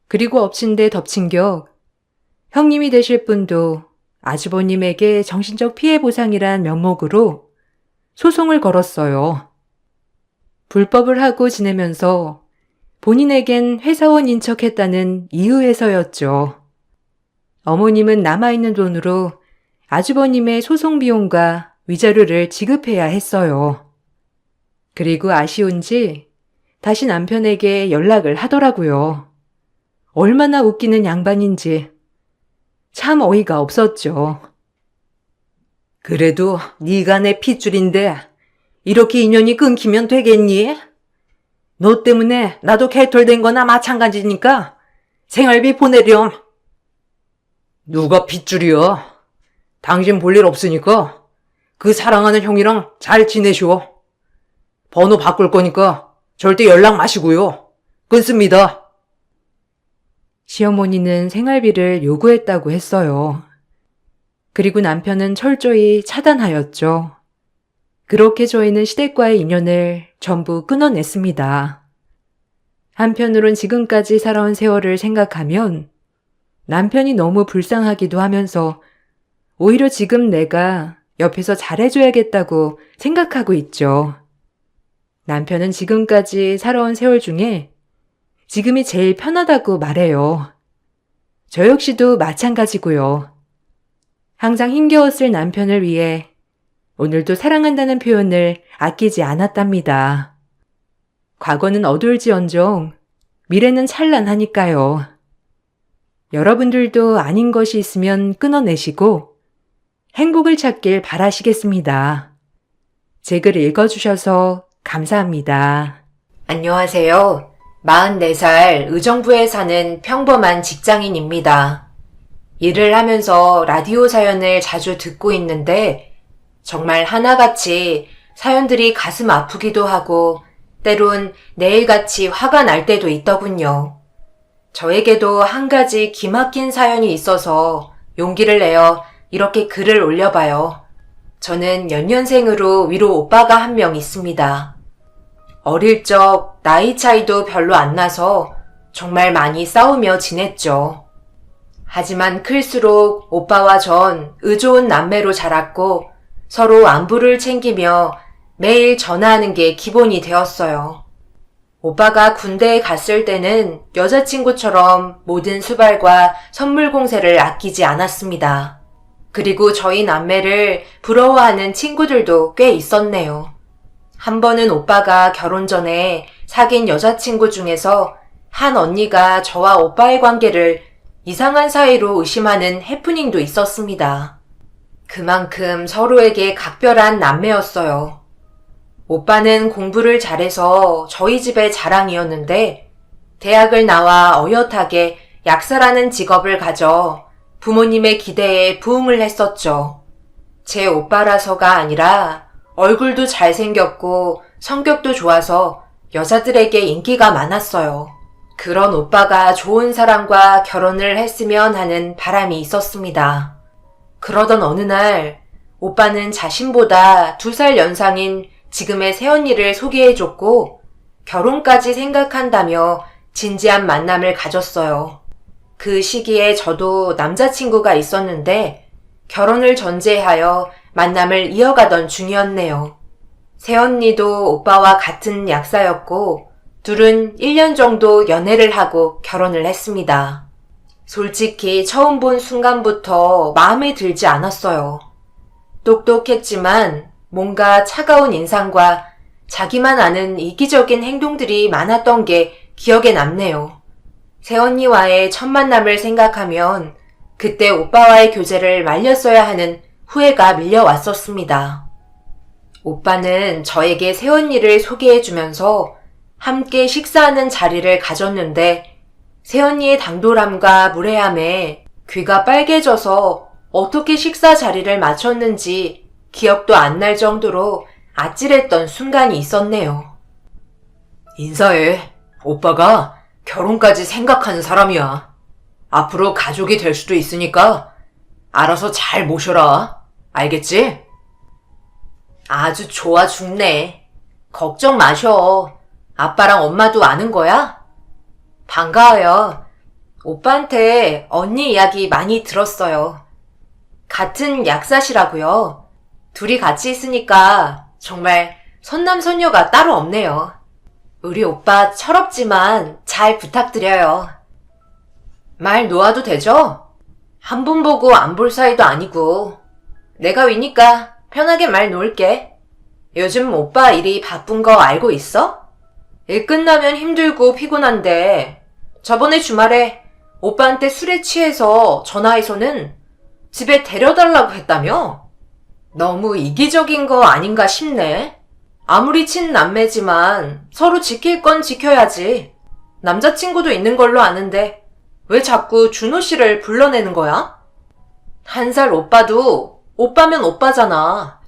그리고 엎친 데 덮친 격 형님이 되실 분도 아주버님에게 정신적 피해 보상이란 명목으로 소송을 걸었어요. 불법을 하고 지내면서 본인에겐 회사원인 척했다는 이유에서였죠. 어머님은 남아있는 돈으로 아주버님의 소송 비용과 위자료를 지급해야 했어요. 그리고 아쉬운지 다시 남편에게 연락을 하더라고요. 얼마나 웃기는 양반인지 참 어이가 없었죠. 그래도 네가 내 핏줄인데 이렇게 인연이 끊기면 되겠니? 너 때문에 나도 개털된 거나 마찬가지니까 생활비 보내렴. 누가 핏줄이야? 당신 볼 일 없으니까 그 사랑하는 형이랑 잘 지내쇼. 번호 바꿀 거니까 절대 연락 마시고요. 끊습니다. 시어머니는 생활비를 요구했다고 했어요. 그리고 남편은 철저히 차단하였죠. 그렇게 저희는 시댁과의 인연을 전부 끊어냈습니다. 한편으론 지금까지 살아온 세월을 생각하면 남편이 너무 불쌍하기도 하면서 오히려 지금 내가 옆에서 잘해줘야겠다고 생각하고 있죠. 남편은 지금까지 살아온 세월 중에 지금이 제일 편하다고 말해요. 저 역시도 마찬가지고요. 항상 힘겨웠을 남편을 위해 오늘도 사랑한다는 표현을 아끼지 않았답니다. 과거는 어두울지언정 미래는 찬란하니까요. 여러분들도 아닌 것이 있으면 끊어내시고 행복을 찾길 바라시겠습니다. 제 글 읽어주셔서 감사합니다. 안녕하세요. 44살 의정부에 사는 평범한 직장인입니다. 일을 하면서 라디오 사연을 자주 듣고 있는데 정말 하나같이 사연들이 가슴 아프기도 하고 때론 내일같이 화가 날 때도 있더군요. 저에게도 한 가지 기막힌 사연이 있어서 용기를 내어 이렇게 글을 올려봐요. 저는 연년생으로 위로 오빠가 한 명 있습니다. 어릴 적 나이 차이도 별로 안 나서 정말 많이 싸우며 지냈죠. 하지만 클수록 오빠와 전 의좋은 남매로 자랐고 서로 안부를 챙기며 매일 전화하는 게 기본이 되었어요. 오빠가 군대에 갔을 때는 여자친구처럼 모든 수발과 선물 공세를 아끼지 않았습니다. 그리고 저희 남매를 부러워하는 친구들도 꽤 있었네요. 한 번은 오빠가 결혼 전에 사귄 여자친구 중에서 한 언니가 저와 오빠의 관계를 이상한 사이로 의심하는 해프닝도 있었습니다. 그만큼 서로에게 각별한 남매였어요. 오빠는 공부를 잘해서 저희 집의 자랑이었는데 대학을 나와 어엿하게 약사라는 직업을 가져 부모님의 기대에 부응을 했었죠. 제 오빠라서가 아니라 얼굴도 잘생겼고 성격도 좋아서 여자들에게 인기가 많았어요. 그런 오빠가 좋은 사람과 결혼을 했으면 하는 바람이 있었습니다. 그러던 어느 날 오빠는 자신보다 2살 연상인 지금의 새언니를 소개해줬고 결혼까지 생각한다며 진지한 만남을 가졌어요. 그 시기에 저도 남자친구가 있었는데 결혼을 전제하여 만남을 이어가던 중이었네요. 새언니도 오빠와 같은 약사였고 둘은 1년 정도 연애를 하고 결혼을 했습니다. 솔직히 처음 본 순간부터 마음에 들지 않았어요. 똑똑했지만 뭔가 차가운 인상과 자기만 아는 이기적인 행동들이 많았던 게 기억에 남네요. 새언니와의 첫 만남을 생각하면 그때 오빠와의 교제를 말렸어야 하는 후회가 밀려왔었습니다. 오빠는 저에게 새언니를 소개해주면서 함께 식사하는 자리를 가졌는데 새언니의 당돌함과 무례함에 귀가 빨개져서 어떻게 식사 자리를 맞췄는지 기억도 안 날 정도로 아찔했던 순간이 있었네요. 인사해. 오빠가 결혼까지 생각하는 사람이야. 앞으로 가족이 될 수도 있으니까 알아서 잘 모셔라. 알겠지? 아주 좋아 죽네. 걱정 마셔. 아빠랑 엄마도 아는 거야? 반가워요. 오빠한테 언니 이야기 많이 들었어요. 같은 약사시라고요. 둘이 같이 있으니까 정말 선남선녀가 따로 없네요. 우리 오빠 철없지만 잘 부탁드려요. 말 놓아도 되죠? 한 번 보고 안 볼 사이도 아니고. 내가 위니까 편하게 말 놓을게. 요즘 오빠 일이 바쁜 거 알고 있어? 일 끝나면 힘들고 피곤한데 저번에 주말에 오빠한테 술에 취해서 전화해서는 집에 데려달라고 했다며? 너무 이기적인 거 아닌가 싶네. 아무리 친남매지만 서로 지킬 건 지켜야지. 남자친구도 있는 걸로 아는데 왜 자꾸 준호 씨를 불러내는 거야? 1살 오빠도 오빠면 오빠잖아.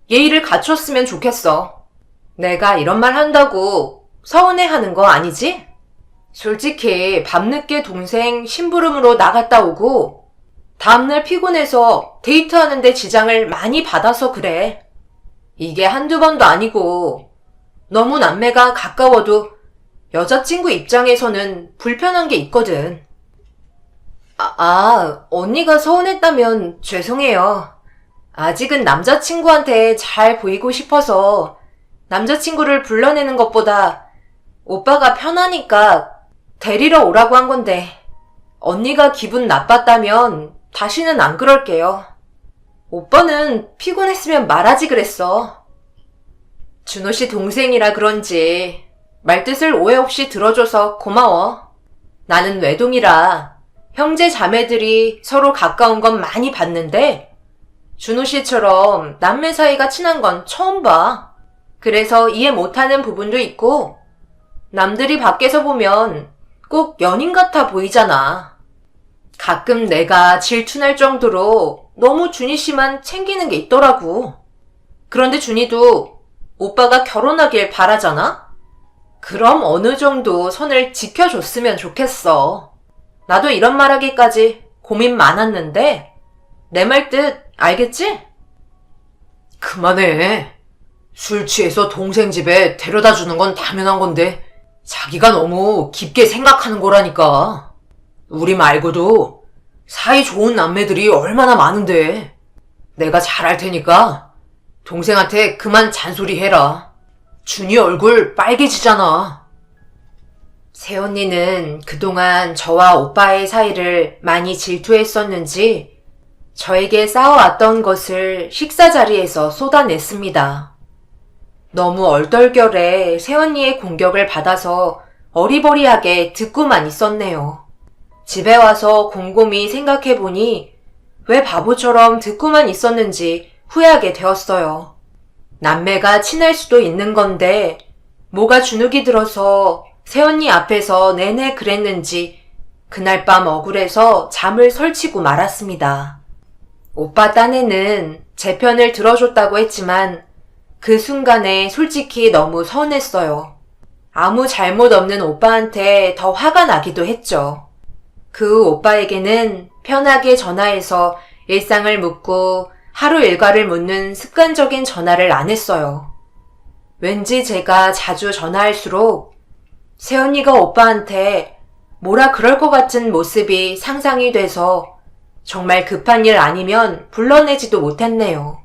예의를 갖췄으면 좋겠어. 내가 이런 말 한다고 서운해하는 거 아니지? 솔직히 밤늦게 동생 심부름으로 나갔다 오고 다음날 피곤해서 데이트하는데 지장을 많이 받아서 그래. 이게 한두 번도 아니고 너무 남매가 가까워도 여자친구 입장에서는 불편한 게 있거든. 언니가 서운했다면 죄송해요. 아직은 남자친구한테 잘 보이고 싶어서 남자친구를 불러내는 것보다 오빠가 편하니까 데리러 오라고 한 건데 언니가 기분 나빴다면 다시는 안 그럴게요. 오빠는 피곤했으면 말하지 그랬어. 준호 씨 동생이라 그런지 말뜻을 오해 없이 들어줘서 고마워. 나는 외동이라 형제 자매들이 서로 가까운 건 많이 봤는데 준호 씨처럼 남매 사이가 친한 건 처음 봐. 그래서 이해 못하는 부분도 있고 남들이 밖에서 보면 꼭 연인 같아 보이잖아. 가끔 내가 질투날 정도로 너무 준희 씨만 챙기는 게 있더라고. 그런데 준희도 오빠가 결혼하길 바라잖아? 그럼 어느 정도 선을 지켜줬으면 좋겠어. 나도 이런 말하기까지 고민 많았는데 내 말 뜻 알겠지? 그만해. 술 취해서 동생 집에 데려다 주는 건 당연한 건데 자기가 너무 깊게 생각하는 거라니까. 우리 말고도 사이 좋은 남매들이 얼마나 많은데. 내가 잘할 테니까 동생한테 그만 잔소리 해라. 준이 얼굴 빨개지잖아. 새언니는 그동안 저와 오빠의 사이를 많이 질투했었는지 저에게 쌓아왔던 것을 식사 자리에서 쏟아냈습니다. 너무 얼떨결에 새언니의 공격을 받아서 어리버리하게 듣고만 있었네요. 집에 와서 곰곰이 생각해보니 왜 바보처럼 듣고만 있었는지 후회하게 되었어요. 남매가 친할 수도 있는 건데 뭐가 주눅이 들어서 새언니 앞에서 내내 그랬는지 그날 밤 억울해서 잠을 설치고 말았습니다. 오빠 딴에는 제 편을 들어줬다고 했지만 그 순간에 솔직히 너무 서운했어요. 아무 잘못 없는 오빠한테 더 화가 나기도 했죠. 그 오빠에게는 편하게 전화해서 일상을 묻고 하루 일과를 묻는 습관적인 전화를 안 했어요. 왠지 제가 자주 전화할수록 새언니가 오빠한테 뭐라 그럴 것 같은 모습이 상상이 돼서 정말 급한 일 아니면 불러내지도 못했네요.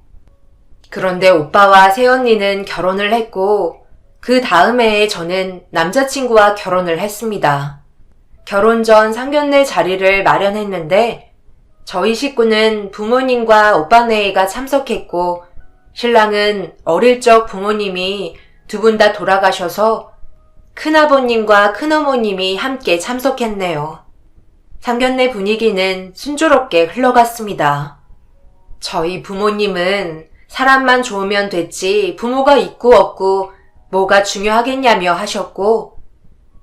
그런데 오빠와 새언니는 결혼을 했고 그 다음 해에 저는 남자친구와 결혼을 했습니다. 결혼 전 상견례 자리를 마련했는데 저희 식구는 부모님과 오빠네가 참석했고 신랑은 어릴 적 부모님이 두 분 다 돌아가셔서 큰아버님과 큰어머님이 함께 참석했네요. 상견례 분위기는 순조롭게 흘러갔습니다. 저희 부모님은 사람만 좋으면 됐지 부모가 있고 없고 뭐가 중요하겠냐며 하셨고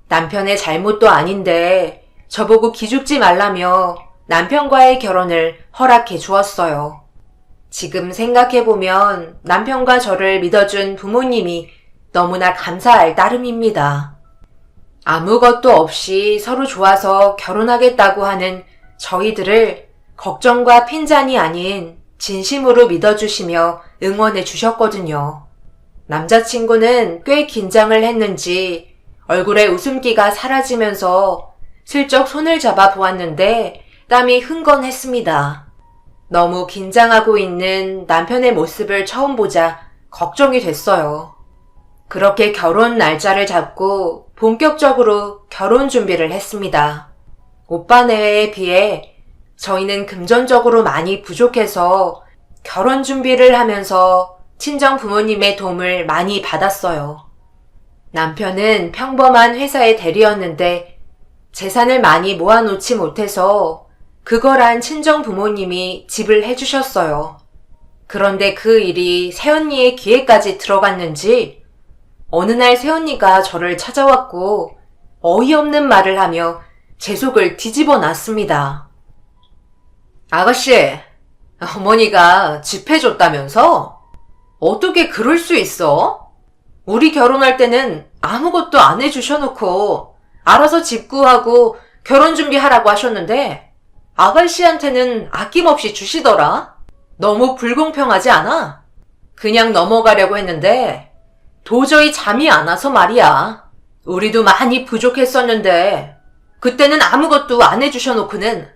남편의 잘못도 아닌데 저보고 기죽지 말라며 남편과의 결혼을 허락해 주었어요. 지금 생각해보면 남편과 저를 믿어준 부모님이 너무나 감사할 따름입니다. 아무것도 없이 서로 좋아서 결혼하겠다고 하는 저희들을 걱정과 핀잔이 아닌 진심으로 믿어주시며 응원해 주셨거든요. 남자친구는 꽤 긴장을 했는지 얼굴에 웃음기가 사라지면서 슬쩍 손을 잡아 보았는데 땀이 흥건했습니다. 너무 긴장하고 있는 남편의 모습을 처음 보자 걱정이 됐어요. 그렇게 결혼 날짜를 잡고 본격적으로 결혼 준비를 했습니다. 오빠 내외에 비해 저희는 금전적으로 많이 부족해서 결혼 준비를 하면서 친정 부모님의 도움을 많이 받았어요. 남편은 평범한 회사의 대리였는데 재산을 많이 모아놓지 못해서 그거란 친정 부모님이 집을 해주셨어요. 그런데 그 일이 새언니의 귀에까지 들어갔는지 어느 날 새언니가 저를 찾아왔고 어이없는 말을 하며 제 속을 뒤집어 놨습니다. 아가씨, 어머니가 집 해줬다면서? 어떻게 그럴 수 있어? 우리 결혼할 때는 아무것도 안 해주셔놓고 알아서 집 구하고 결혼 준비하라고 하셨는데 아가씨한테는 아낌없이 주시더라. 너무 불공평하지 않아? 그냥 넘어가려고 했는데 도저히 잠이 안 와서 말이야. 우리도 많이 부족했었는데 그때는 아무것도 안 해주셔놓고는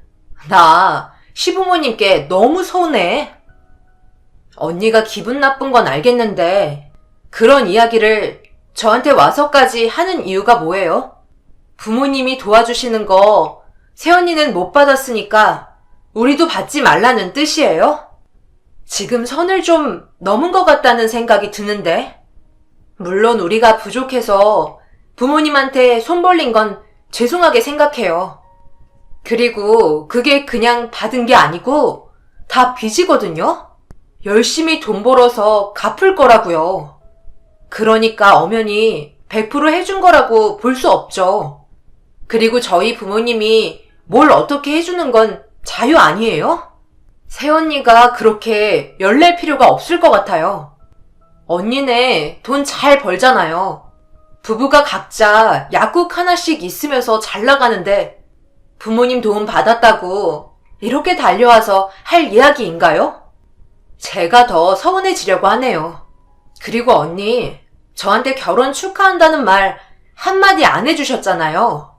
나 시부모님께 너무 서운해. 언니가 기분 나쁜 건 알겠는데 그런 이야기를 저한테 와서까지 하는 이유가 뭐예요? 부모님이 도와주시는 거 새언니는 못 받았으니까 우리도 받지 말라는 뜻이에요? 지금 선을 좀 넘은 것 같다는 생각이 드는데 물론 우리가 부족해서 부모님한테 손 벌린 건 죄송하게 생각해요. 그리고 그게 그냥 받은 게 아니고 다 빚이거든요? 열심히 돈 벌어서 갚을 거라고요. 그러니까 엄연히 100% 해준 거라고 볼 수 없죠. 그리고 저희 부모님이 뭘 어떻게 해주는 건 자유 아니에요? 새언니가 그렇게 열낼 필요가 없을 것 같아요. 언니네 돈 잘 벌잖아요. 부부가 각자 약국 하나씩 있으면서 잘 나가는데 부모님 도움 받았다고 이렇게 달려와서 할 이야기인가요? 제가 더 서운해지려고 하네요. 그리고 언니, 저한테 결혼 축하한다는 말 한마디 안 해주셨잖아요.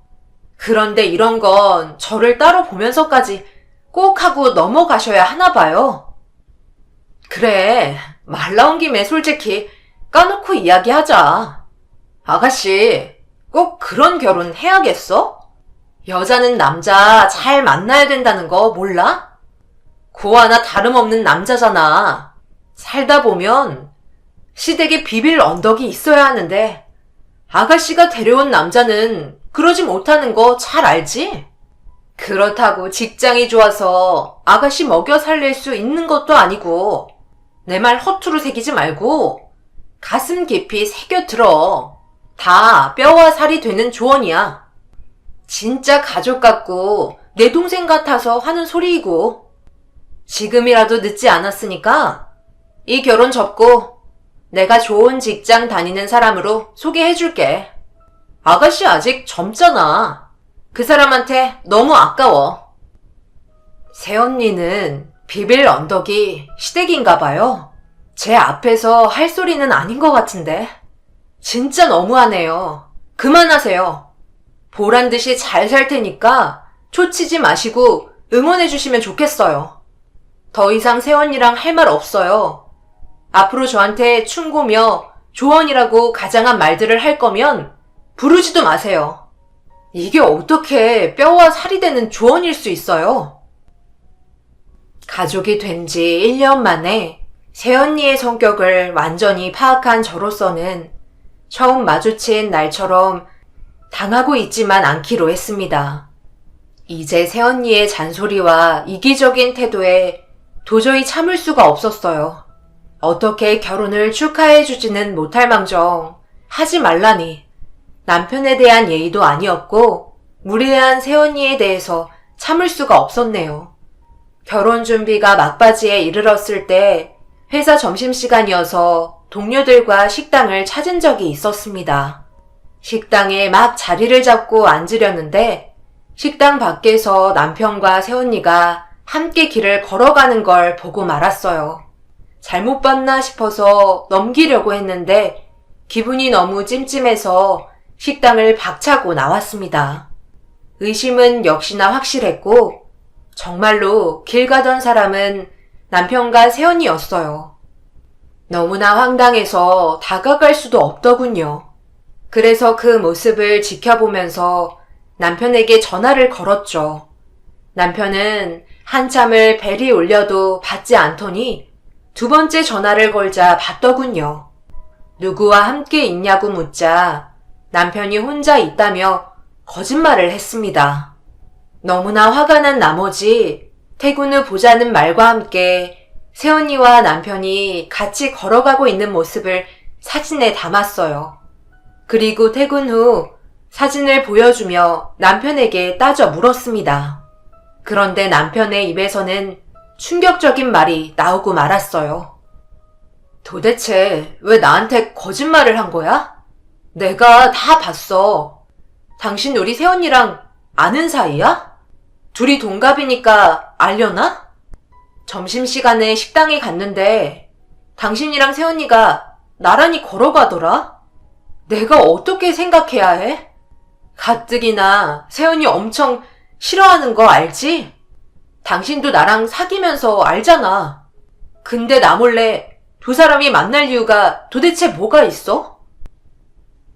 그런데 이런 건 저를 따로 보면서까지 꼭 하고 넘어가셔야 하나 봐요. 그래, 말 나온 김에 솔직히 까놓고 이야기하자. 아가씨, 꼭 그런 결혼 해야겠어? 여자는 남자 잘 만나야 된다는 거 몰라? 고아나 다름없는 남자잖아. 살다 보면 시댁에 비빌 언덕이 있어야 하는데 아가씨가 데려온 남자는 그러지 못하는 거 잘 알지? 그렇다고 직장이 좋아서 아가씨 먹여 살릴 수 있는 것도 아니고 내 말 허투루 새기지 말고 가슴 깊이 새겨 들어. 다 뼈와 살이 되는 조언이야. 진짜 가족 같고 내 동생 같아서 하는 소리이고 지금이라도 늦지 않았으니까 이 결혼 접고 내가 좋은 직장 다니는 사람으로 소개해줄게. 아가씨 아직 젊잖아. 그 사람한테 너무 아까워. 새언니는 비빌 언덕이 시댁인가 봐요. 제 앞에서 할 소리는 아닌 것 같은데. 진짜 너무하네요. 그만하세요. 보란 듯이 잘 살 테니까 초치지 마시고 응원해 주시면 좋겠어요. 더 이상 새언니랑 할 말 없어요. 앞으로 저한테 충고며 조언이라고 가장한 말들을 할 거면 부르지도 마세요. 이게 어떻게 뼈와 살이 되는 조언일 수 있어요? 가족이 된 지 1년 만에 새언니의 성격을 완전히 파악한 저로서는 처음 마주친 날처럼 당하고 있지만 않기로 했습니다. 이제 새언니의 잔소리와 이기적인 태도에 도저히 참을 수가 없었어요. 어떻게 결혼을 축하해주지는 못할 망정 하지 말라니 남편에 대한 예의도 아니었고 무례한 새언니에 대해서 참을 수가 없었네요. 결혼 준비가 막바지에 이르렀을 때 회사 점심시간이어서 동료들과 식당을 찾은 적이 있었습니다. 식당에 막 자리를 잡고 앉으려는데 식당 밖에서 남편과 새언니가 함께 길을 걸어가는 걸 보고 말았어요. 잘못 봤나 싶어서 넘기려고 했는데 기분이 너무 찜찜해서 식당을 박차고 나왔습니다. 의심은 역시나 확실했고 정말로 길 가던 사람은 남편과 새언니였어요. 너무나 황당해서 다가갈 수도 없더군요. 그래서 그 모습을 지켜보면서 남편에게 전화를 걸었죠. 남편은 한참을 벨이 울려도 받지 않더니 두 번째 전화를 걸자 받더군요. 누구와 함께 있냐고 묻자 남편이 혼자 있다며 거짓말을 했습니다. 너무나 화가 난 나머지 퇴근 후 보자는 말과 함께 새언니와 남편이 같이 걸어가고 있는 모습을 사진에 담았어요. 그리고 퇴근 후 사진을 보여주며 남편에게 따져 물었습니다. 그런데 남편의 입에서는 충격적인 말이 나오고 말았어요. 도대체 왜 나한테 거짓말을 한 거야? 내가 다 봤어. 당신 우리 새언니랑 아는 사이야? 둘이 동갑이니까 알려나? 점심시간에 식당에 갔는데 당신이랑 새언니가 나란히 걸어가더라? 내가 어떻게 생각해야 해? 가뜩이나 새언니 엄청 싫어하는 거 알지? 당신도 나랑 사귀면서 알잖아. 근데 나 몰래 두 사람이 만날 이유가 도대체 뭐가 있어?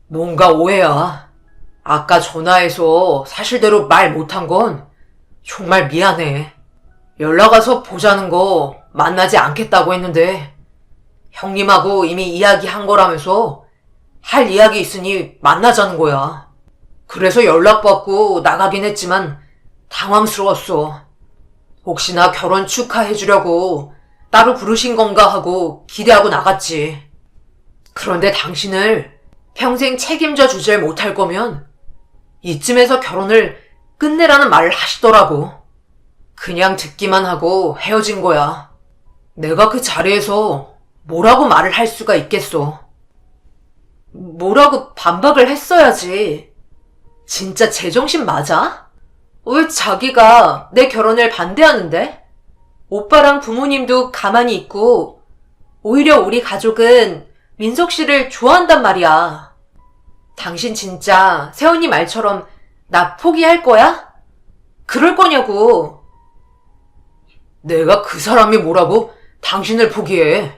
뭔가 오해야. 아까 전화해서 사실대로 말 못한 건 정말 미안해. 연락 와서 보자는 거 만나지 않겠다고 했는데 형님하고 이미 이야기한 거라면서 할 이야기 있으니 만나자는 거야. 그래서 연락받고 나가긴 했지만 당황스러웠어. 혹시나 결혼 축하해주려고 따로 부르신 건가 하고 기대하고 나갔지. 그런데 당신을 평생 책임져 주질 못할 거면 이쯤에서 결혼을 끝내라는 말을 하시더라고. 그냥 듣기만 하고 헤어진 거야. 내가 그 자리에서 뭐라고 말을 할 수가 있겠어. 뭐라고 반박을 했어야지. 진짜 제정신 맞아? 왜 자기가 내 결혼을 반대하는데? 오빠랑 부모님도 가만히 있고 오히려 우리 가족은 민석 씨를 좋아한단 말이야. 당신 진짜 새언니 말처럼 나 포기할 거야? 그럴 거냐고. 내가 그 사람이 뭐라고 당신을 포기해.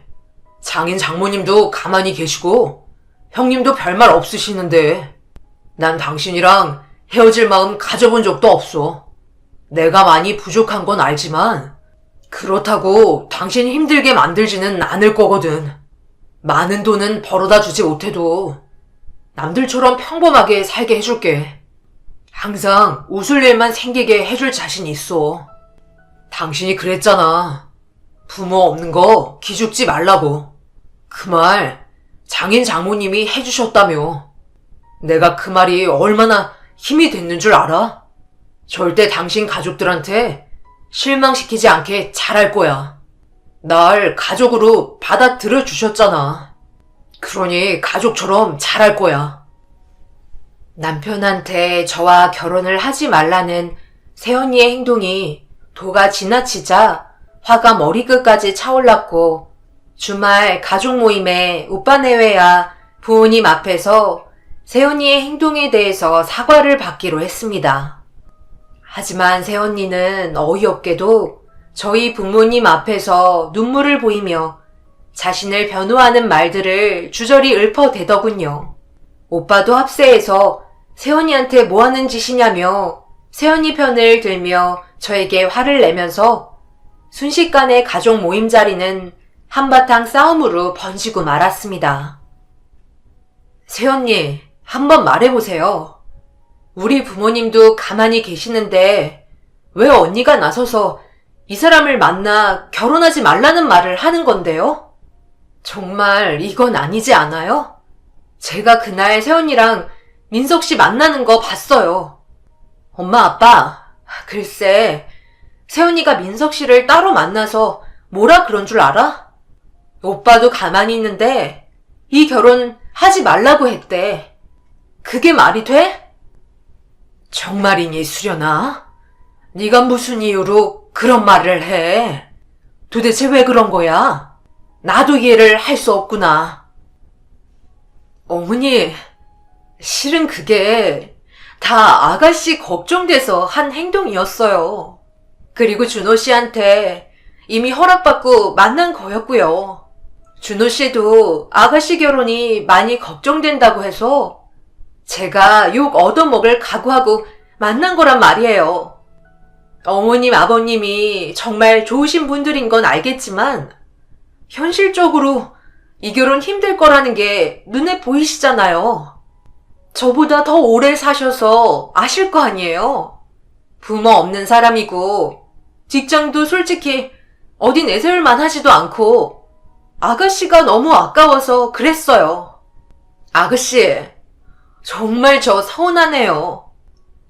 장인 장모님도 가만히 계시고 형님도 별말 없으시는데 난 당신이랑 헤어질 마음 가져본 적도 없어. 내가 많이 부족한 건 알지만 그렇다고 당신 힘들게 만들지는 않을 거거든. 많은 돈은 벌어다 주지 못해도 남들처럼 평범하게 살게 해줄게. 항상 웃을 일만 생기게 해줄 자신 있어. 당신이 그랬잖아. 부모 없는 거 기죽지 말라고. 그 말 장인 장모님이 해주셨다며. 내가 그 말이 얼마나 힘이 됐는 줄 알아? 절대 당신 가족들한테 실망시키지 않게 잘할 거야. 날 가족으로 받아들여 주셨잖아. 그러니 가족처럼 잘할 거야. 남편한테 저와 결혼을 하지 말라는 새언니의 행동이 도가 지나치자 화가 머리끝까지 차올랐고 주말 가족 모임에 오빠 내외야 부모님 앞에서 새언니의 행동에 대해서 사과를 받기로 했습니다. 하지만 새언니는 어이없게도 저희 부모님 앞에서 눈물을 보이며 자신을 변호하는 말들을 주저리 읊어대더군요. 오빠도 합세해서 새언니한테 뭐하는 짓이냐며 새언니 편을 들며 저에게 화를 내면서 순식간에 가족 모임 자리는 한바탕 싸움으로 번지고 말았습니다. 새언니, 한번 말해보세요. 우리 부모님도 가만히 계시는데 왜 언니가 나서서 이 사람을 만나 결혼하지 말라는 말을 하는 건데요? 정말 이건 아니지 않아요? 제가 그날 새언니랑 민석 씨 만나는 거 봤어요. 엄마, 아빠, 글쎄 세연이가 민석 씨를 따로 만나서 뭐라 그런 줄 알아? 오빠도 가만히 있는데 이 결혼 하지 말라고 했대. 그게 말이 돼? 정말이니 수련아? 네가 무슨 이유로 그런 말을 해? 도대체 왜 그런 거야? 나도 이해를 할 수 없구나. 어머니, 실은 그게 다 아가씨 걱정돼서 한 행동이었어요. 그리고 준호 씨한테 이미 허락받고 만난 거였고요. 준호 씨도 아가씨 결혼이 많이 걱정된다고 해서 제가 욕 얻어먹을 각오하고 만난 거란 말이에요. 어머님, 아버님이 정말 좋으신 분들인 건 알겠지만 현실적으로 이 결혼 힘들 거라는 게 눈에 보이시잖아요. 저보다 더 오래 사셔서 아실 거 아니에요. 부모 없는 사람이고 직장도 솔직히 어디 내세울만 하지도 않고 아가씨가 너무 아까워서 그랬어요. 아가씨, 정말 저 서운하네요.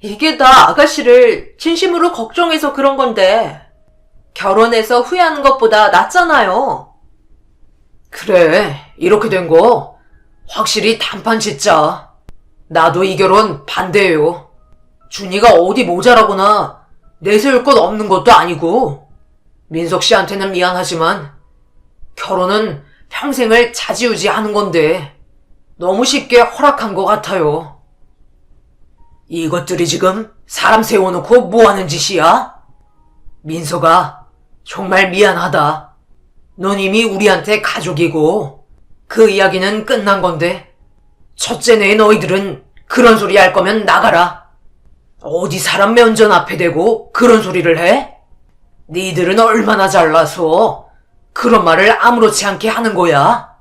이게 다 아가씨를 진심으로 걱정해서 그런 건데 결혼해서 후회하는 것보다 낫잖아요. 그래, 이렇게 된 거 확실히 단판 짓자. 나도 이 결혼 반대예요. 준이가 어디 모자라거나 내세울 것 없는 것도 아니고 민석 씨한테는 미안하지만 결혼은 평생을 좌지우지하는 건데 너무 쉽게 허락한 것 같아요. 이것들이 지금 사람 세워놓고 뭐하는 짓이야? 민석아, 정말 미안하다. 넌 이미 우리한테 가족이고 그 이야기는 끝난 건데 첫째네 너희들은 그런 소리 할 거면 나가라. 어디 사람 면전 앞에 대고 그런 소리를 해? 니들은 얼마나 잘나서 그런 말을 아무렇지 않게 하는 거야?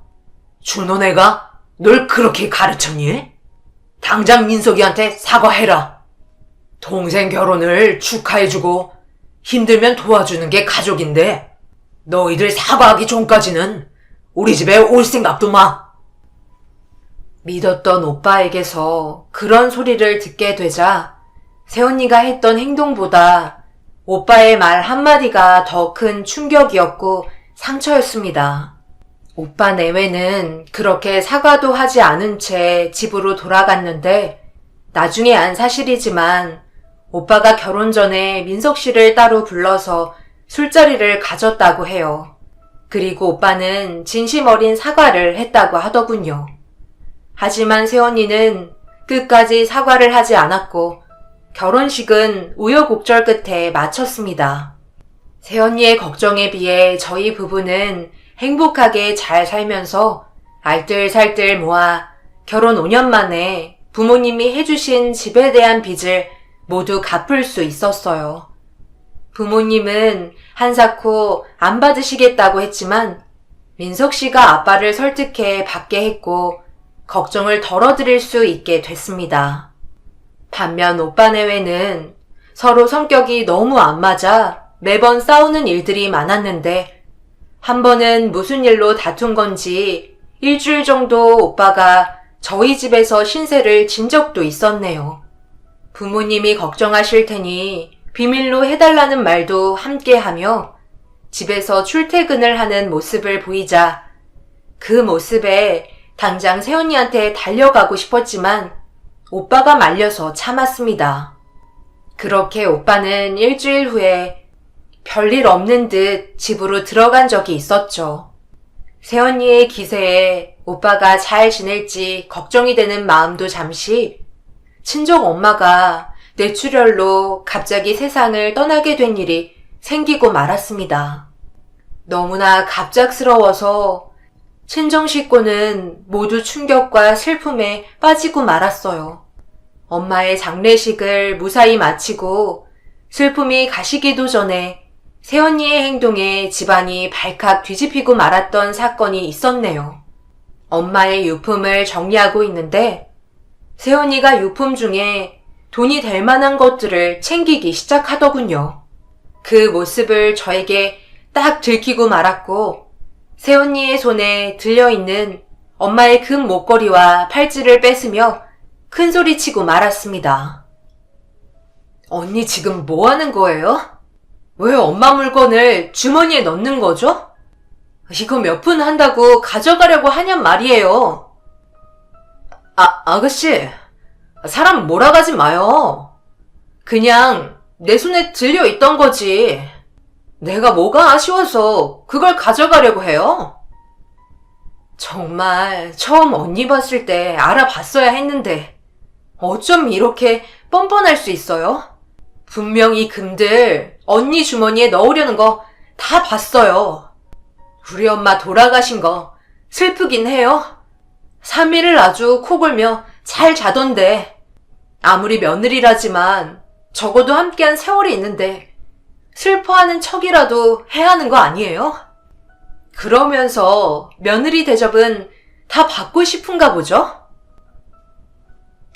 준호네가 널 그렇게 가르쳤니? 당장 민석이한테 사과해라. 동생 결혼을 축하해주고 힘들면 도와주는 게 가족인데 너희들 사과하기 전까지는 우리 집에 올 생각도 마. 믿었던 오빠에게서 그런 소리를 듣게 되자 세언니가 했던 행동보다 오빠의 말 한마디가 더 큰 충격이었고 상처였습니다. 오빠 내외는 그렇게 사과도 하지 않은 채 집으로 돌아갔는데 나중에 안 사실이지만 오빠가 결혼 전에 민석 씨를 따로 불러서 술자리를 가졌다고 해요. 그리고 오빠는 진심 어린 사과를 했다고 하더군요. 하지만 새언니는 끝까지 사과를 하지 않았고 결혼식은 우여곡절 끝에 마쳤습니다. 새언니의 걱정에 비해 저희 부부는 행복하게 잘 살면서 알뜰살뜰 모아 결혼 5년 만에 부모님이 해주신 집에 대한 빚을 모두 갚을 수 있었어요. 부모님은 한사코 안 받으시겠다고 했지만 민석 씨가 아빠를 설득해 받게 했고 걱정을 덜어드릴 수 있게 됐습니다. 반면 오빠 내외는 서로 성격이 너무 안 맞아 매번 싸우는 일들이 많았는데 한 번은 무슨 일로 다툰 건지 일주일 정도 오빠가 저희 집에서 신세를 진 적도 있었네요. 부모님이 걱정하실 테니 비밀로 해달라는 말도 함께 하며 집에서 출퇴근을 하는 모습을 보이자 그 모습에 당장 새언니한테 달려가고 싶었지만 오빠가 말려서 참았습니다. 그렇게 오빠는 일주일 후에 별일 없는 듯 집으로 들어간 적이 있었죠. 새언니의 기세에 오빠가 잘 지낼지 걱정이 되는 마음도 잠시 친정 엄마가 뇌출혈로 갑자기 세상을 떠나게 된 일이 생기고 말았습니다. 너무나 갑작스러워서 친정 식구는 모두 충격과 슬픔에 빠지고 말았어요. 엄마의 장례식을 무사히 마치고 슬픔이 가시기도 전에 새언니의 행동에 집안이 발칵 뒤집히고 말았던 사건이 있었네요. 엄마의 유품을 정리하고 있는데 새언니가 유품 중에 돈이 될 만한 것들을 챙기기 시작하더군요. 그 모습을 저에게 딱 들키고 말았고 새언니의 손에 들려있는 엄마의 금 목걸이와 팔찌를 뺏으며 큰 소리치고 말았습니다. 언니 지금 뭐 하는 거예요? 왜 엄마 물건을 주머니에 넣는 거죠? 이거 몇 푼 한다고 가져가려고 하냔 말이에요. 아가씨, 사람 몰아가지 마요. 그냥 내 손에 들려 있던 거지. 내가 뭐가 아쉬워서 그걸 가져가려고 해요? 정말 처음 언니 봤을 때 알아봤어야 했는데 어쩜 이렇게 뻔뻔할 수 있어요? 분명히 금들 언니 주머니에 넣으려는 거 다 봤어요. 우리 엄마 돌아가신 거 슬프긴 해요. 3일을 아주 코 골며 잘 자던데 아무리 며느리라지만 적어도 함께한 세월이 있는데 슬퍼하는 척이라도 해야 하는 거 아니에요? 그러면서 며느리 대접은 다 받고 싶은가 보죠?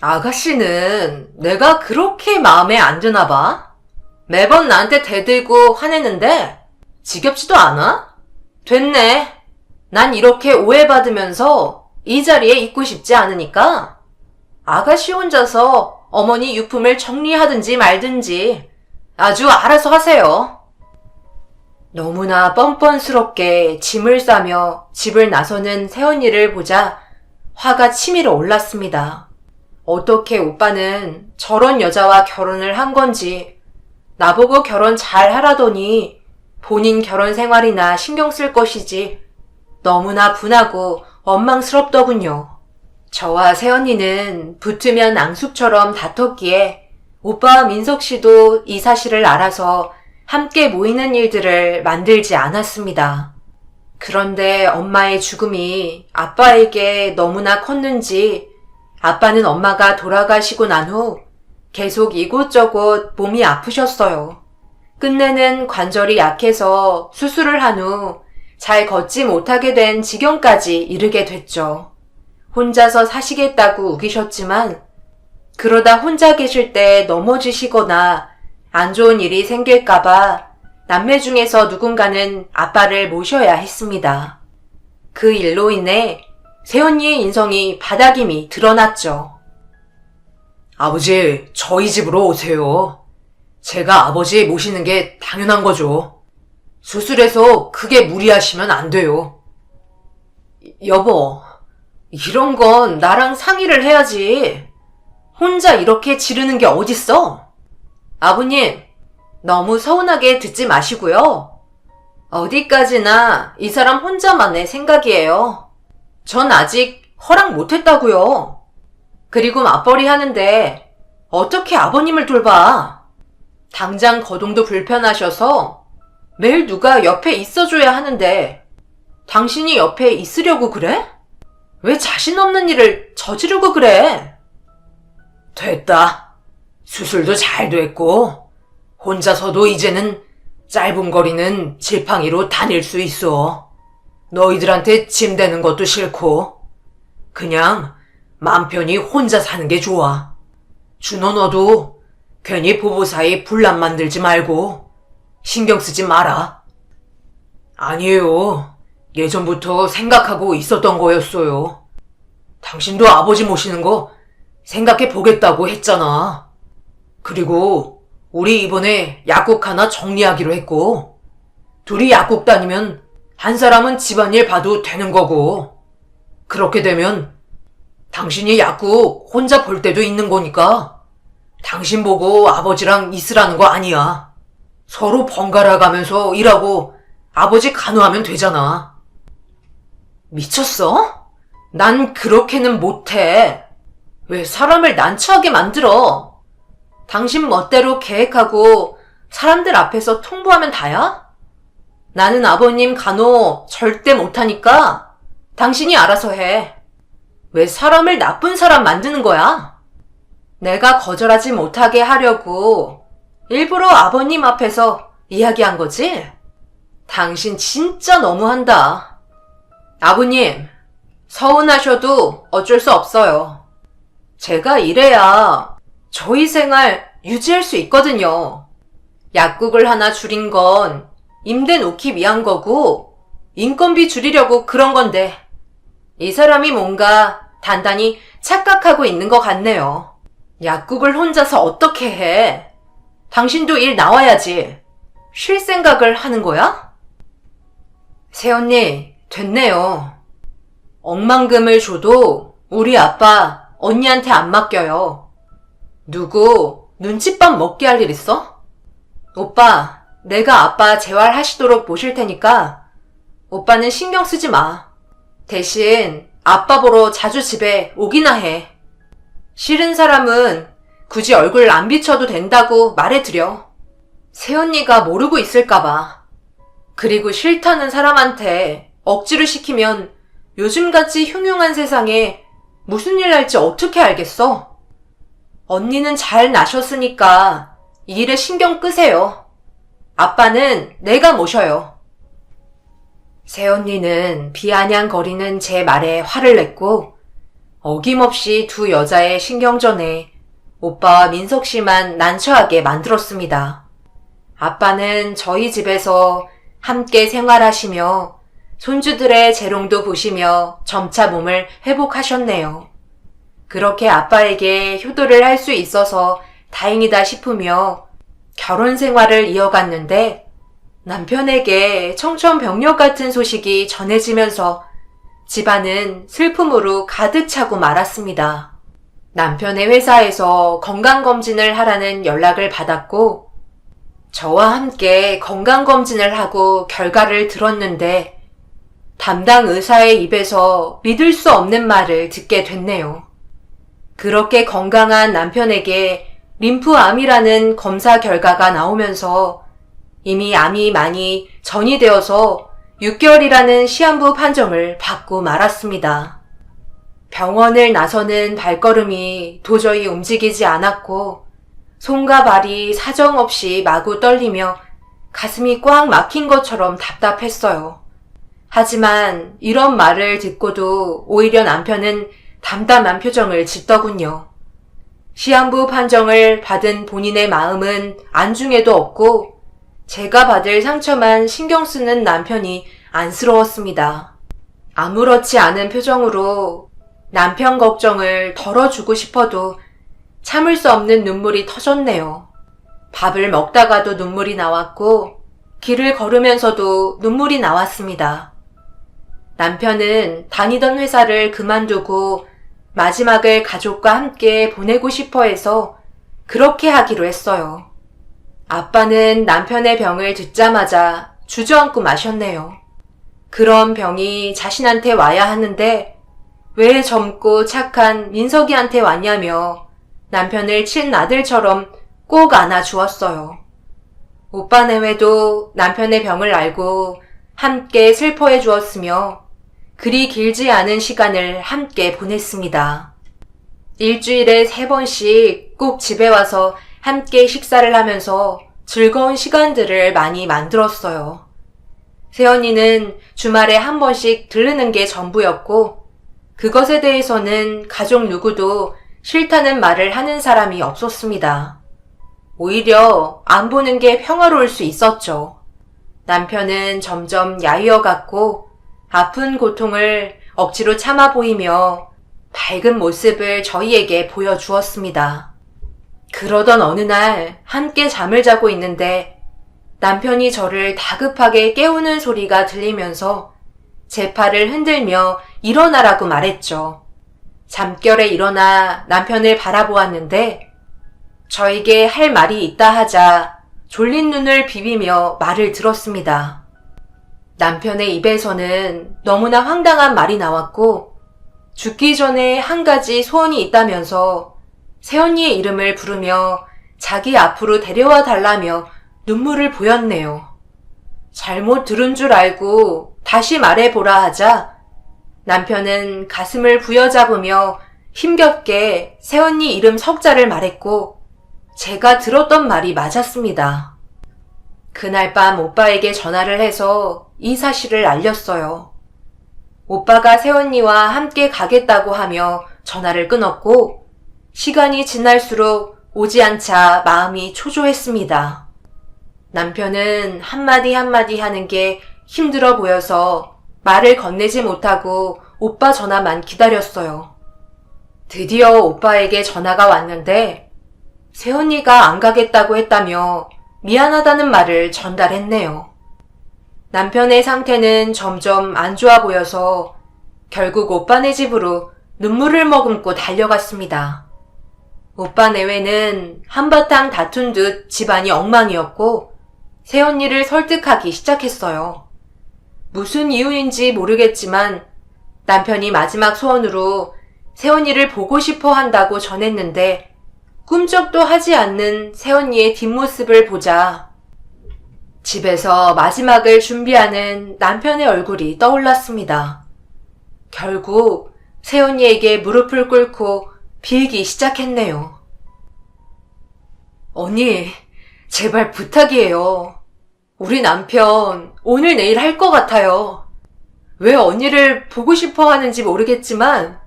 아가씨는 내가 그렇게 마음에 안 드나 봐? 매번 나한테 대들고 화내는데 지겹지도 않아? 됐네. 난 이렇게 오해받으면서 이 자리에 있고 싶지 않으니까 아가씨 혼자서 어머니 유품을 정리하든지 말든지 아주 알아서 하세요. 너무나 뻔뻔스럽게 짐을 싸며 집을 나서는 새언니를 보자 화가 치밀어 올랐습니다. 어떻게 오빠는 저런 여자와 결혼을 한 건지 나보고 결혼 잘 하라더니 본인 결혼 생활이나 신경 쓸 것이지 너무나 분하고 원망스럽더군요. 저와 새언니는 붙으면 앙숙처럼 다퉜기에 오빠와 민석 씨도 이 사실을 알아서 함께 모이는 일들을 만들지 않았습니다. 그런데 엄마의 죽음이 아빠에게 너무나 컸는지 아빠는 엄마가 돌아가시고 난 후 계속 이곳저곳 몸이 아프셨어요. 끝내는 관절이 약해서 수술을 한 후 잘 걷지 못하게 된 지경까지 이르게 됐죠. 혼자서 사시겠다고 우기셨지만 그러다 혼자 계실 때 넘어지시거나 안 좋은 일이 생길까봐 남매 중에서 누군가는 아빠를 모셔야 했습니다. 그 일로 인해 새언니의 인성이 바닥임이 드러났죠. 아버지, 저희 집으로 오세요. 제가 아버지 모시는 게 당연한 거죠. 수술해서 크게 무리하시면 안 돼요. 여보, 이런 건 나랑 상의를 해야지. 혼자 이렇게 지르는 게 어딨어? 아버님, 너무 서운하게 듣지 마시고요. 어디까지나 이 사람 혼자만의 생각이에요. 전 아직 허락 못했다고요. 그리고 맞벌이 하는데 어떻게 아버님을 돌봐? 당장 거동도 불편하셔서 매일 누가 옆에 있어줘야 하는데 당신이 옆에 있으려고 그래? 왜 자신 없는 일을 저지르고 그래? 됐다. 수술도 잘 됐고 혼자서도 이제는 짧은 거리는 지팡이로 다닐 수 있어. 너희들한테 짐 되는 것도 싫고 그냥 맘 편히 혼자 사는 게 좋아. 준호 너도 괜히 부부 사이 분란 만들지 말고 신경 쓰지 마라. 아니에요. 예전부터 생각하고 있었던 거였어요. 당신도 아버지 모시는 거 생각해 보겠다고 했잖아. 그리고 우리 이번에 약국 하나 정리하기로 했고 둘이 약국 다니면 한 사람은 집안일 봐도 되는 거고 그렇게 되면 당신이 약국 혼자 볼 때도 있는 거니까 당신 보고 아버지랑 있으라는 거 아니야. 서로 번갈아 가면서 일하고 아버지 간호하면 되잖아. 미쳤어? 난 그렇게는 못해. 왜 사람을 난처하게 만들어? 당신 멋대로 계획하고 사람들 앞에서 통보하면 다야? 나는 아버님 간호 절대 못하니까 당신이 알아서 해. 왜 사람을 나쁜 사람 만드는 거야? 내가 거절하지 못하게 하려고 일부러 아버님 앞에서 이야기한 거지? 당신 진짜 너무한다. 아버님, 서운하셔도 어쩔 수 없어요. 제가 이래야 저희 생활 유지할 수 있거든요. 약국을 하나 줄인 건 임대 놓기 위한 거고 인건비 줄이려고 그런 건데 이 사람이 뭔가 단단히 착각하고 있는 것 같네요. 약국을 혼자서 어떻게 해? 당신도 일 나와야지. 쉴 생각을 하는 거야? 새언니, 됐네요. 억만금을 줘도 우리 아빠 언니한테 안 맡겨요. 누구 눈칫밥 먹게 할 일 있어? 오빠, 내가 아빠 재활하시도록 모실 테니까 오빠는 신경 쓰지 마. 대신 아빠 보러 자주 집에 오기나 해. 싫은 사람은 굳이 얼굴 안 비춰도 된다고 말해드려. 새언니가 모르고 있을까봐. 그리고 싫다는 사람한테 억지로 시키면 요즘같이 흉흉한 세상에 무슨 일 날지 어떻게 알겠어? 언니는 잘 나셨으니까 이 일에 신경 끄세요. 아빠는 내가 모셔요. 새언니는 비아냥거리는 제 말에 화를 냈고 어김없이 두 여자의 신경전에 오빠와 민석 씨만 난처하게 만들었습니다. 아빠는 저희 집에서 함께 생활하시며 손주들의 재롱도 보시며 점차 몸을 회복하셨네요. 그렇게 아빠에게 효도를 할 수 있어서 다행이다 싶으며 결혼 생활을 이어갔는데 남편에게 청천벽력 같은 소식이 전해지면서 집안은 슬픔으로 가득 차고 말았습니다. 남편의 회사에서 건강검진을 하라는 연락을 받았고 저와 함께 건강검진을 하고 결과를 들었는데 담당 의사의 입에서 믿을 수 없는 말을 듣게 됐네요. 그렇게 건강한 남편에게 림프암이라는 검사 결과가 나오면서 이미 암이 많이 전이되어서 6개월이라는 시한부 판정을 받고 말았습니다. 병원을 나서는 발걸음이 도저히 움직이지 않았고 손과 발이 사정없이 마구 떨리며 가슴이 꽉 막힌 것처럼 답답했어요. 하지만 이런 말을 듣고도 오히려 남편은 담담한 표정을 짓더군요. 시한부 판정을 받은 본인의 마음은 안중에도 없고 제가 받을 상처만 신경 쓰는 남편이 안쓰러웠습니다. 아무렇지 않은 표정으로 남편 걱정을 덜어주고 싶어도 참을 수 없는 눈물이 터졌네요. 밥을 먹다가도 눈물이 나왔고 길을 걸으면서도 눈물이 나왔습니다. 남편은 다니던 회사를 그만두고 마지막을 가족과 함께 보내고 싶어 해서 그렇게 하기로 했어요. 아빠는 남편의 병을 듣자마자 주저앉고 마셨네요. 그런 병이 자신한테 와야 하는데 왜 젊고 착한 민석이한테 왔냐며 남편을 친아들처럼 꼭 안아주었어요. 오빠 내외도 남편의 병을 알고 함께 슬퍼해 주었으며 그리 길지 않은 시간을 함께 보냈습니다. 일주일에 3번씩 꼭 집에 와서 함께 식사를 하면서 즐거운 시간들을 많이 만들었어요. 새언니는 주말에 한 번씩 들르는 게 전부였고 그것에 대해서는 가족 누구도 싫다는 말을 하는 사람이 없었습니다. 오히려 안 보는 게 평화로울 수 있었죠. 남편은 점점 야위어갔고 아픈 고통을 억지로 참아 보이며 밝은 모습을 저희에게 보여주었습니다. 그러던 어느 날 함께 잠을 자고 있는데 남편이 저를 다급하게 깨우는 소리가 들리면서 제 팔을 흔들며 일어나라고 말했죠. 잠결에 일어나 남편을 바라보았는데 저에게 할 말이 있다 하자 졸린 눈을 비비며 말을 들었습니다. 남편의 입에서는 너무나 황당한 말이 나왔고 죽기 전에 한 가지 소원이 있다면서 새언니의 이름을 부르며 자기 앞으로 데려와 달라며 눈물을 보였네요. 잘못 들은 줄 알고 다시 말해보라 하자 남편은 가슴을 부여잡으며 힘겹게 새언니 이름 석자를 말했고 제가 들었던 말이 맞았습니다. 그날 밤 오빠에게 전화를 해서 이 사실을 알렸어요. 오빠가 새언니와 함께 가겠다고 하며 전화를 끊었고 시간이 지날수록 오지 않자 마음이 초조했습니다. 남편은 한마디 한마디 하는 게 힘들어 보여서 말을 건네지 못하고 오빠 전화만 기다렸어요. 드디어 오빠에게 전화가 왔는데 새언니가 안 가겠다고 했다며 미안하다는 말을 전달했네요. 남편의 상태는 점점 안 좋아 보여서 결국 오빠네 집으로 눈물을 머금고 달려갔습니다. 오빠 내외는 한바탕 다툰 듯 집안이 엉망이었고 새언니를 설득하기 시작했어요. 무슨 이유인지 모르겠지만 남편이 마지막 소원으로 새언니를 보고 싶어 한다고 전했는데 꿈쩍도 하지 않는 새언니의 뒷모습을 보자 집에서 마지막을 준비하는 남편의 얼굴이 떠올랐습니다. 결국 새언니에게 무릎을 꿇고 빌기 시작했네요. 언니, 제발 부탁이에요. 우리 남편 오늘 내일 할 것 같아요. 왜 언니를 보고 싶어 하는지 모르겠지만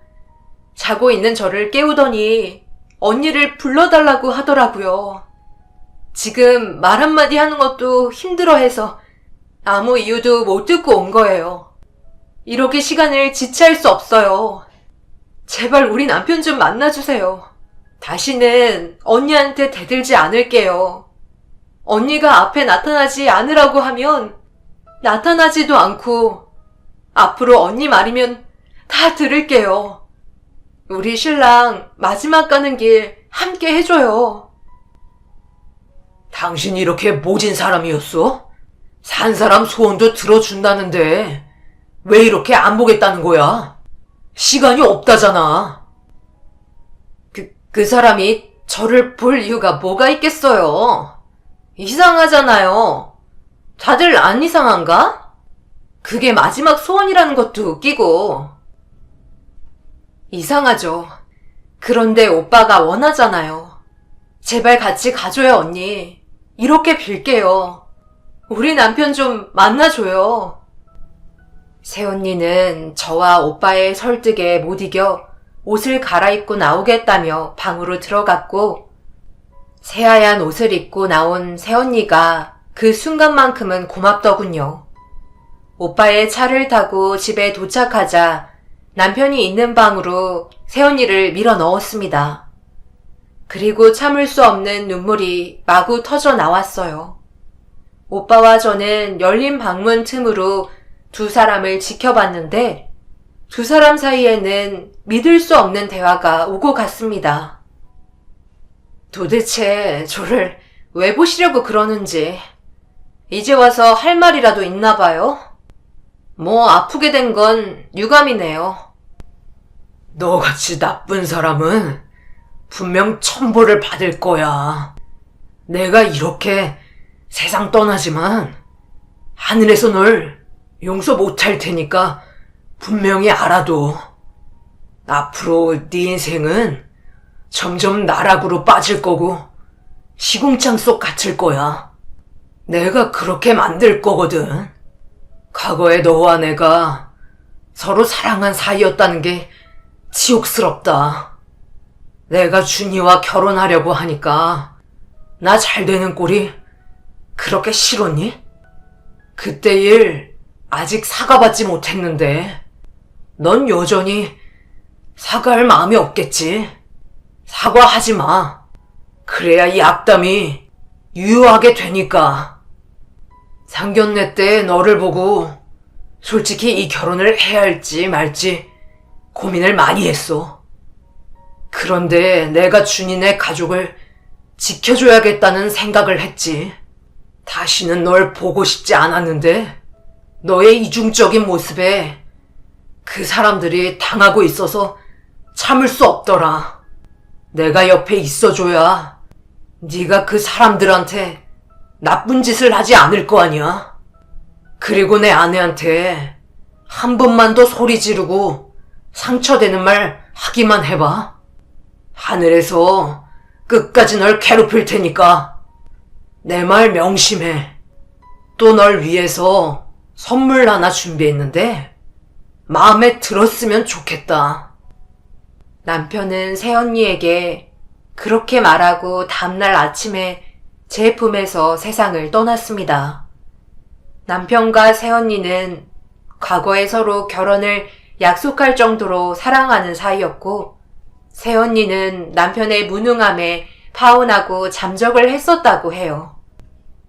자고 있는 저를 깨우더니 언니를 불러달라고 하더라고요. 지금 말 한마디 하는 것도 힘들어해서 아무 이유도 못 듣고 온 거예요. 이렇게 시간을 지체할 수 없어요. 제발 우리 남편 좀 만나주세요. 다시는 언니한테 대들지 않을게요. 언니가 앞에 나타나지 않으라고 하면 나타나지도 않고 앞으로 언니 말이면 다 들을게요. 우리 신랑 마지막 가는 길 함께 해줘요. 당신이 이렇게 모진 사람이었어? 산 사람 소원도 들어준다는데 왜 이렇게 안 보겠다는 거야? 시간이 없다잖아. 그 사람이 저를 볼 이유가 뭐가 있겠어요? 이상하잖아요. 다들 안 이상한가? 그게 마지막 소원이라는 것도 웃기고. 이상하죠. 그런데 오빠가 원하잖아요. 제발 같이 가줘요, 언니. 이렇게 빌게요. 우리 남편 좀 만나줘요. 새언니는 저와 오빠의 설득에 못 이겨 옷을 갈아입고 나오겠다며 방으로 들어갔고 새하얀 옷을 입고 나온 새언니가 그 순간만큼은 고맙더군요. 오빠의 차를 타고 집에 도착하자 남편이 있는 방으로 새언니를 밀어 넣었습니다. 그리고 참을 수 없는 눈물이 마구 터져 나왔어요. 오빠와 저는 열린 방문 틈으로 두 사람을 지켜봤는데 두 사람 사이에는 믿을 수 없는 대화가 오고 갔습니다. 도대체 저를 왜 보시려고 그러는지 이제 와서 할 말이라도 있나 봐요? 뭐 아프게 된 건 유감이네요. 너같이 나쁜 사람은 분명 천벌을 받을 거야. 내가 이렇게 세상 떠나지만 하늘에서 널 용서 못할 테니까 분명히 알아둬. 앞으로 네 인생은 점점 나락으로 빠질 거고 시궁창 속 갇힐 거야. 내가 그렇게 만들 거거든. 과거에 너와 내가 서로 사랑한 사이였다는 게 치욕스럽다. 내가 준이와 결혼하려고 하니까 나 잘 되는 꼴이 그렇게 싫었니? 그때 일 아직 사과받지 못했는데 넌 여전히 사과할 마음이 없겠지. 사과하지 마. 그래야 이 악담이 유효하게 되니까. 상견례 때 너를 보고 솔직히 이 결혼을 해야 할지 말지 고민을 많이 했어. 그런데 내가 준이네 가족을 지켜줘야겠다는 생각을 했지. 다시는 널 보고 싶지 않았는데 너의 이중적인 모습에 그 사람들이 당하고 있어서 참을 수 없더라. 내가 옆에 있어줘야 네가 그 사람들한테 나쁜 짓을 하지 않을 거 아니야. 그리고 내 아내한테 한 번만 더 소리 지르고 상처되는 말 하기만 해봐. 하늘에서 끝까지 널 괴롭힐 테니까 내 말 명심해. 또 널 위해서 선물 하나 준비했는데 마음에 들었으면 좋겠다. 남편은 새언니에게 그렇게 말하고 다음날 아침에 제 품에서 세상을 떠났습니다. 남편과 새언니는 과거에 서로 결혼을 약속할 정도로 사랑하는 사이였고 새언니는 남편의 무능함에 파혼하고 잠적을 했었다고 해요.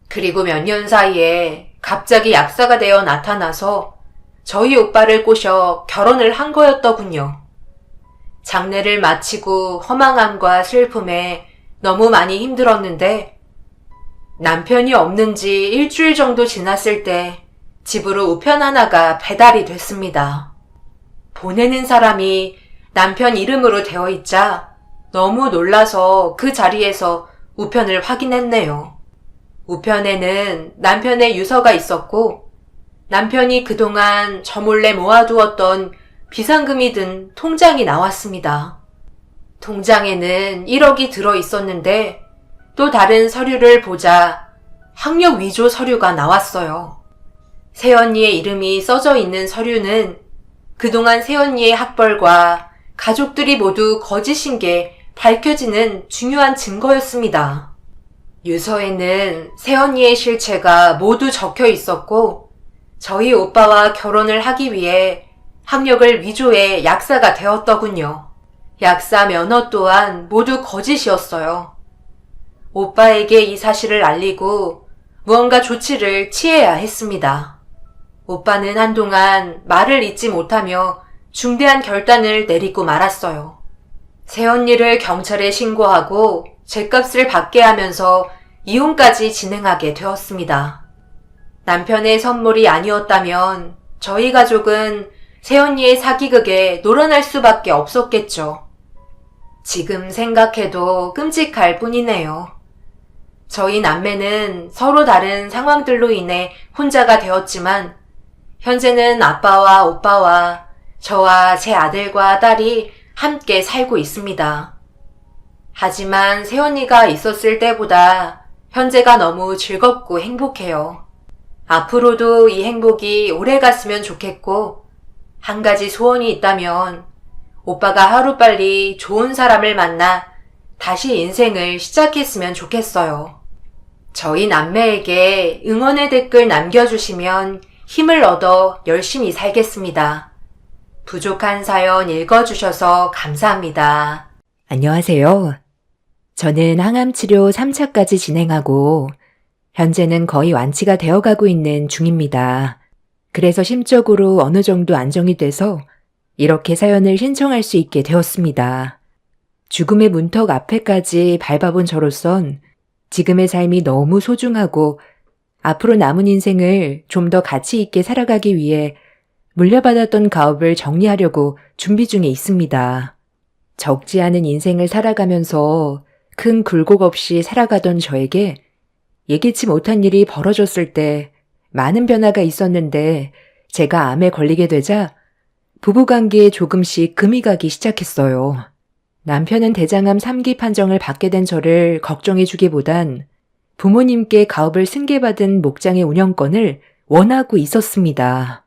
그리고 몇 년 사이에 갑자기 약사가 되어 나타나서 저희 오빠를 꼬셔 결혼을 한 거였더군요. 장례를 마치고 허망함과 슬픔에 너무 많이 힘들었는데 남편이 없는 지 일주일 정도 지났을 때 집으로 우편 하나가 배달이 됐습니다. 보내는 사람이 남편 이름으로 되어 있자 너무 놀라서 그 자리에서 우편을 확인했네요. 우편에는 남편의 유서가 있었고 남편이 그동안 저 몰래 모아두었던 비상금이 든 통장이 나왔습니다. 통장에는 1억이 들어 있었는데 또 다른 서류를 보자 학력 위조 서류가 나왔어요. 새언니의 이름이 써져 있는 서류는 그동안 새언니의 학벌과 가족들이 모두 거짓인 게 밝혀지는 중요한 증거였습니다. 유서에는 새언니의 실체가 모두 적혀 있었고 저희 오빠와 결혼을 하기 위해 학력을 위조해 약사가 되었더군요. 약사 면허 또한 모두 거짓이었어요. 오빠에게 이 사실을 알리고 무언가 조치를 취해야 했습니다. 오빠는 한동안 말을 잇지 못하며 중대한 결단을 내리고 말았어요. 새언니를 경찰에 신고하고 죗값을 받게 하면서 이혼까지 진행하게 되었습니다. 남편의 선물이 아니었다면 저희 가족은 새언니의 사기극에 놀아날 수밖에 없었겠죠. 지금 생각해도 끔찍할 뿐이네요. 저희 남매는 서로 다른 상황들로 인해 혼자가 되었지만 현재는 아빠와 오빠와 저와 제 아들과 딸이 함께 살고 있습니다. 하지만 새언니가 있었을 때보다 현재가 너무 즐겁고 행복해요. 앞으로도 이 행복이 오래 갔으면 좋겠고 한 가지 소원이 있다면 오빠가 하루빨리 좋은 사람을 만나 다시 인생을 시작했으면 좋겠어요. 저희 남매에게 응원의 댓글 남겨주시면 힘을 얻어 열심히 살겠습니다. 부족한 사연 읽어주셔서 감사합니다. 안녕하세요. 저는 항암치료 3차까지 진행하고 현재는 거의 완치가 되어가고 있는 중입니다. 그래서 심적으로 어느 정도 안정이 돼서 이렇게 사연을 신청할 수 있게 되었습니다. 죽음의 문턱 앞에까지 밟아본 저로선 지금의 삶이 너무 소중하고 앞으로 남은 인생을 좀 더 가치 있게 살아가기 위해 물려받았던 가업을 정리하려고 준비 중에 있습니다. 적지 않은 인생을 살아가면서 큰 굴곡 없이 살아가던 저에게 예기치 못한 일이 벌어졌을 때 많은 변화가 있었는데 제가 암에 걸리게 되자 부부관계에 조금씩 금이 가기 시작했어요. 남편은 대장암 3기 판정을 받게 된 저를 걱정해주기보단 부모님께 가업을 승계받은 목장의 운영권을 원하고 있었습니다.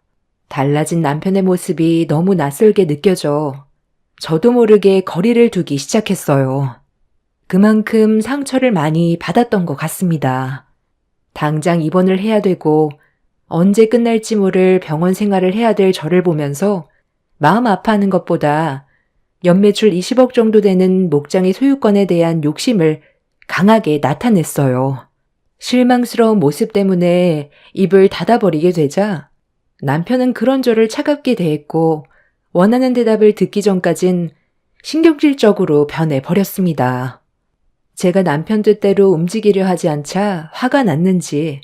달라진 남편의 모습이 너무 낯설게 느껴져 저도 모르게 거리를 두기 시작했어요. 그만큼 상처를 많이 받았던 것 같습니다. 당장 입원을 해야 되고 언제 끝날지 모를 병원 생활을 해야 될 저를 보면서 마음 아파하는 것보다 연매출 20억 정도 되는 목장의 소유권에 대한 욕심을 강하게 나타냈어요. 실망스러운 모습 때문에 입을 닫아버리게 되자 남편은 그런 저를 차갑게 대했고 원하는 대답을 듣기 전까진 신경질적으로 변해버렸습니다. 제가 남편 뜻대로 움직이려 하지 않자 화가 났는지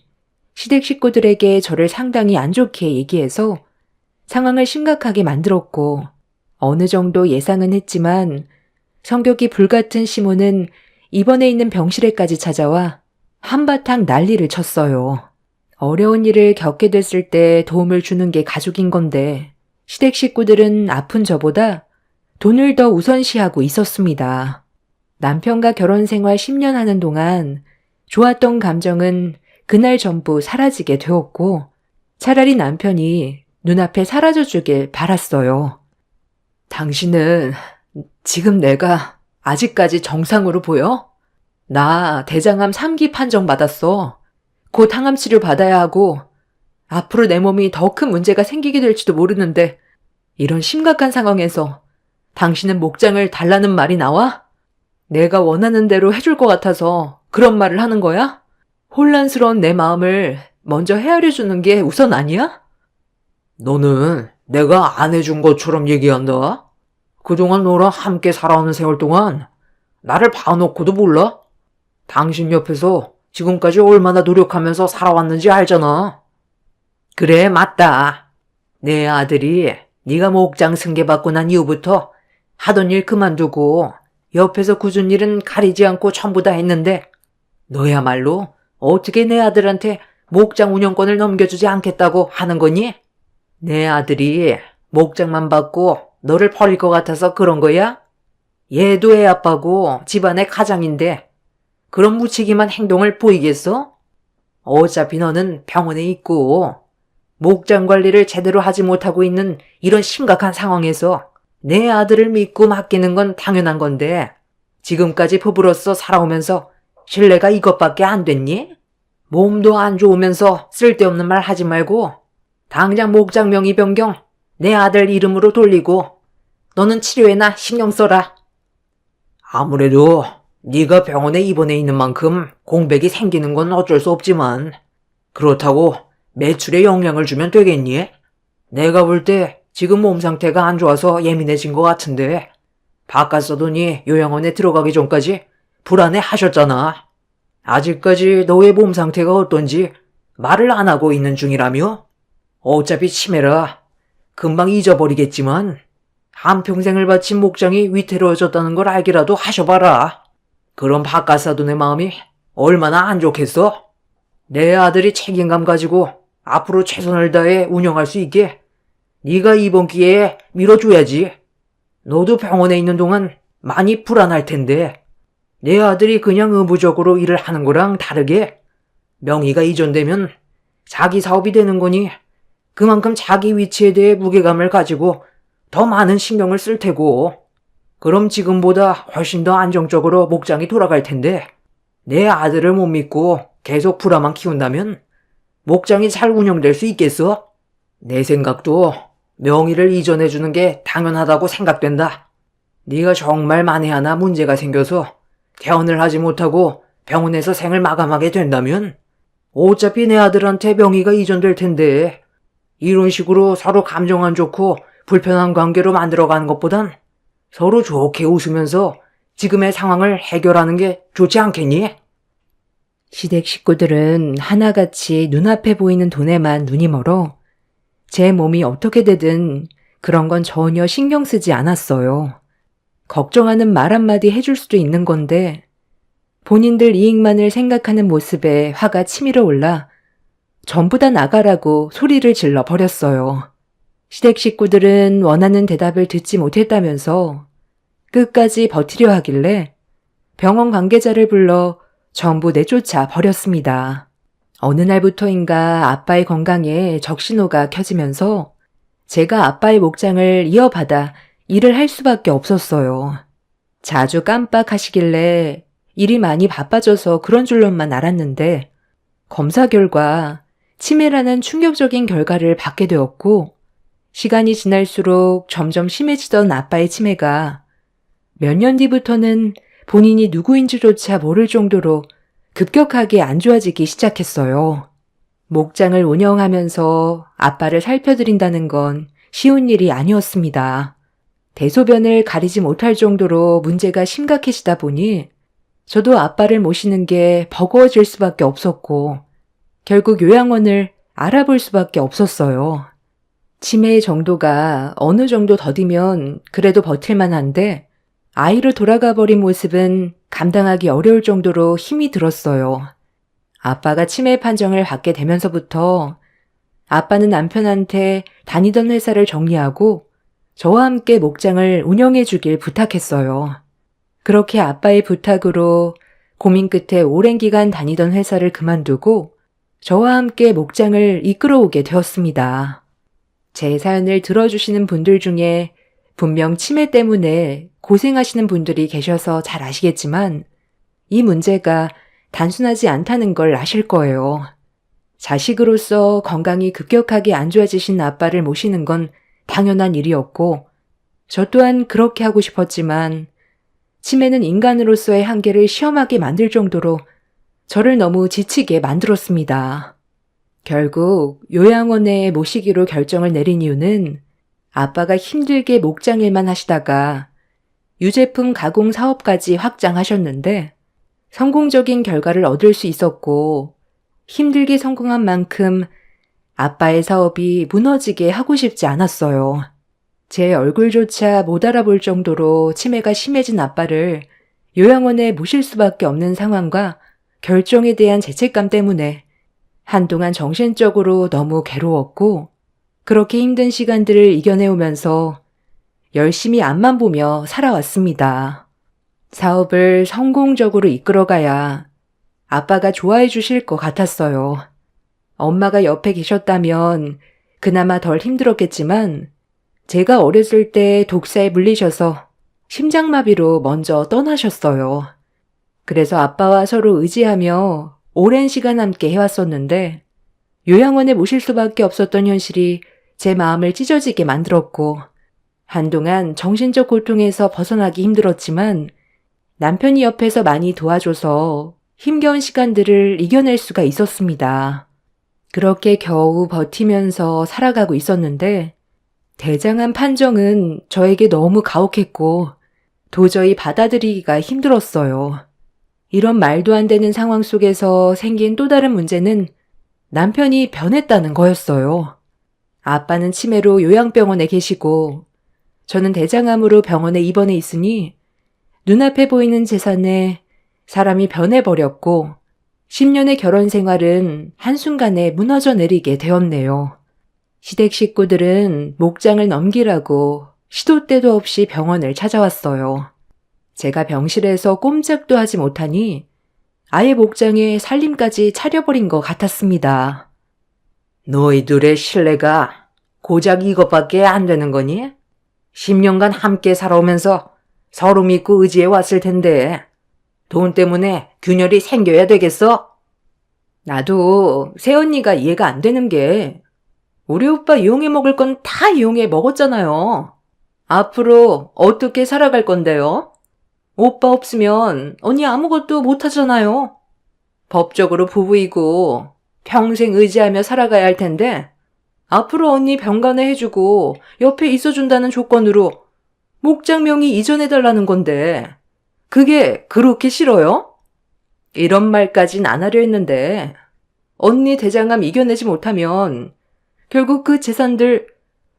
시댁 식구들에게 저를 상당히 안 좋게 얘기해서 상황을 심각하게 만들었고 어느 정도 예상은 했지만 성격이 불같은 시모는 입원해 있는 병실에까지 찾아와 한바탕 난리를 쳤어요. 어려운 일을 겪게 됐을 때 도움을 주는 게 가족인 건데 시댁 식구들은 아픈 저보다 돈을 더 우선시하고 있었습니다. 남편과 결혼 생활 10년 하는 동안 좋았던 감정은 그날 전부 사라지게 되었고 차라리 남편이 눈앞에 사라져주길 바랐어요. 당신은 지금 내가 아직까지 정상으로 보여? 나 대장암 3기 판정 받았어. 곧 항암 치료 받아야 하고 앞으로 내 몸이 더 큰 문제가 생기게 될지도 모르는데 이런 심각한 상황에서 당신은 목장을 달라는 말이 나와? 내가 원하는 대로 해줄 것 같아서 그런 말을 하는 거야? 혼란스러운 내 마음을 먼저 헤아려 주는 게 우선 아니야? 너는 내가 안 해준 것처럼 얘기한다. 그동안 너랑 함께 살아오는 세월 동안 나를 봐놓고도 몰라? 당신 옆에서 지금까지 얼마나 노력하면서 살아왔는지 알잖아. 그래, 맞다. 내 아들이 네가 목장 승계받고 난 이후부터 하던 일 그만두고 옆에서 굳은 일은 가리지 않고 전부 다 했는데 너야말로 어떻게 내 아들한테 목장 운영권을 넘겨주지 않겠다고 하는 거니? 내 아들이 목장만 받고 너를 버릴 것 같아서 그런 거야? 얘도 애 아빠고 집안의 가장인데 그런 무책임한 행동을 보이겠어? 어차피 너는 병원에 있고 목장 관리를 제대로 하지 못하고 있는 이런 심각한 상황에서 내 아들을 믿고 맡기는 건 당연한 건데 지금까지 부부로서 살아오면서 신뢰가 이것밖에 안 됐니? 몸도 안 좋으면서 쓸데없는 말 하지 말고 당장 목장 명의 변경 내 아들 이름으로 돌리고 너는 치료에나 신경 써라. 아무래도 네가 병원에 입원해 있는 만큼 공백이 생기는 건 어쩔 수 없지만 그렇다고 매출에 영향을 주면 되겠니? 내가 볼 때 지금 몸 상태가 안 좋아서 예민해진 것 같은데 바깥 서더니 요양원에 들어가기 전까지 불안해 하셨잖아. 아직까지 너의 몸 상태가 어떤지 말을 안 하고 있는 중이라며? 어차피 치매라 금방 잊어버리겠지만 한평생을 바친 목장이 위태로워졌다는 걸 알기라도 하셔봐라. 그럼 바깥사돈의 마음이 얼마나 안 좋겠어? 내 아들이 책임감 가지고 앞으로 최선을 다해 운영할 수 있게 네가 이번 기회에 밀어줘야지. 너도 병원에 있는 동안 많이 불안할 텐데 내 아들이 그냥 의무적으로 일을 하는 거랑 다르게 명의가 이전되면 자기 사업이 되는 거니 그만큼 자기 위치에 대해 무게감을 가지고 더 많은 신경을 쓸 테고 그럼 지금보다 훨씬 더 안정적으로 목장이 돌아갈 텐데 내 아들을 못 믿고 계속 불화만 키운다면 목장이 잘 운영될 수 있겠어? 내 생각도 명의를 이전해주는 게 당연하다고 생각된다. 네가 정말 만에 하나 문제가 생겨서 퇴원을 하지 못하고 병원에서 생을 마감하게 된다면 어차피 내 아들한테 명의가 이전될 텐데 이런 식으로 서로 감정 안 좋고 불편한 관계로 만들어가는 것보단 서로 좋게 웃으면서 지금의 상황을 해결하는 게 좋지 않겠니? 시댁 식구들은 하나같이 눈앞에 보이는 돈에만 눈이 멀어 제 몸이 어떻게 되든 그런 건 전혀 신경 쓰지 않았어요. 걱정하는 말 한마디 해줄 수도 있는 건데 본인들 이익만을 생각하는 모습에 화가 치밀어 올라 전부 다 나가라고 소리를 질러 버렸어요. 시댁 식구들은 원하는 대답을 듣지 못했다면서 끝까지 버티려 하길래 병원 관계자를 불러 전부 내쫓아 버렸습니다. 어느 날부터인가 아빠의 건강에 적신호가 켜지면서 제가 아빠의 목장을 이어받아 일을 할 수밖에 없었어요. 자주 깜빡하시길래 일이 많이 바빠져서 그런 줄로만 알았는데 검사 결과 치매라는 충격적인 결과를 받게 되었고 시간이 지날수록 점점 심해지던 아빠의 치매가 몇 년 뒤부터는 본인이 누구인지조차 모를 정도로 급격하게 안 좋아지기 시작했어요. 목장을 운영하면서 아빠를 살펴드린다는 건 쉬운 일이 아니었습니다. 대소변을 가리지 못할 정도로 문제가 심각해지다 보니 저도 아빠를 모시는 게 버거워질 수밖에 없었고 결국 요양원을 알아볼 수밖에 없었어요. 치매의 정도가 어느 정도 더디면 그래도 버틸만 한데 아이로 돌아가 버린 모습은 감당하기 어려울 정도로 힘이 들었어요. 아빠가 치매 판정을 받게 되면서부터 아빠는 남편한테 다니던 회사를 정리하고 저와 함께 목장을 운영해 주길 부탁했어요. 그렇게 아빠의 부탁으로 고민 끝에 오랜 기간 다니던 회사를 그만두고 저와 함께 목장을 이끌어오게 되었습니다. 제 사연을 들어주시는 분들 중에 분명 치매 때문에 고생하시는 분들이 계셔서 잘 아시겠지만 이 문제가 단순하지 않다는 걸 아실 거예요. 자식으로서 건강이 급격하게 안 좋아지신 아빠를 모시는 건 당연한 일이었고 저 또한 그렇게 하고 싶었지만 치매는 인간으로서의 한계를 시험하게 만들 정도로 저를 너무 지치게 만들었습니다. 결국 요양원에 모시기로 결정을 내린 이유는 아빠가 힘들게 목장일만 하시다가 유제품 가공 사업까지 확장하셨는데 성공적인 결과를 얻을 수 있었고 힘들게 성공한 만큼 아빠의 사업이 무너지게 하고 싶지 않았어요. 제 얼굴조차 못 알아볼 정도로 치매가 심해진 아빠를 요양원에 모실 수밖에 없는 상황과 결정에 대한 죄책감 때문에 한동안 정신적으로 너무 괴로웠고 그렇게 힘든 시간들을 이겨내오면서 열심히 앞만 보며 살아왔습니다. 사업을 성공적으로 이끌어가야 아빠가 좋아해 주실 것 같았어요. 엄마가 옆에 계셨다면 그나마 덜 힘들었겠지만 제가 어렸을 때 독사에 물리셔서 심장마비로 먼저 떠나셨어요. 그래서 아빠와 서로 의지하며 오랜 시간 함께 해왔었는데 요양원에 모실 수밖에 없었던 현실이 제 마음을 찢어지게 만들었고 한동안 정신적 고통에서 벗어나기 힘들었지만 남편이 옆에서 많이 도와줘서 힘겨운 시간들을 이겨낼 수가 있었습니다. 그렇게 겨우 버티면서 살아가고 있었는데 대장암 판정은 저에게 너무 가혹했고 도저히 받아들이기가 힘들었어요. 이런 말도 안 되는 상황 속에서 생긴 또 다른 문제는 남편이 변했다는 거였어요. 아빠는 치매로 요양병원에 계시고 저는 대장암으로 병원에 입원해 있으니 눈앞에 보이는 재산에 사람이 변해버렸고 10년의 결혼 생활은 한순간에 무너져 내리게 되었네요. 시댁 식구들은 목장을 넘기라고 시도 때도 없이 병원을 찾아왔어요. 제가 병실에서 꼼짝도 하지 못하니 아예 목장에 살림까지 차려버린 것 같았습니다. 너희들의 신뢰가 고작 이것밖에 안 되는 거니? 10년간 함께 살아오면서 서로 믿고 의지해 왔을 텐데 돈 때문에 균열이 생겨야 되겠어? 나도 새언니가 이해가 안 되는 게 우리 오빠 이용해 먹을 건 다 이용해 먹었잖아요. 앞으로 어떻게 살아갈 건데요? 오빠 없으면 언니 아무것도 못하잖아요. 법적으로 부부이고 평생 의지하며 살아가야 할 텐데 앞으로 언니 병간호 해주고 옆에 있어준다는 조건으로 목장 명의 이전해달라는 건데 그게 그렇게 싫어요? 이런 말까진 안 하려 했는데 언니 대장암 이겨내지 못하면 결국 그 재산들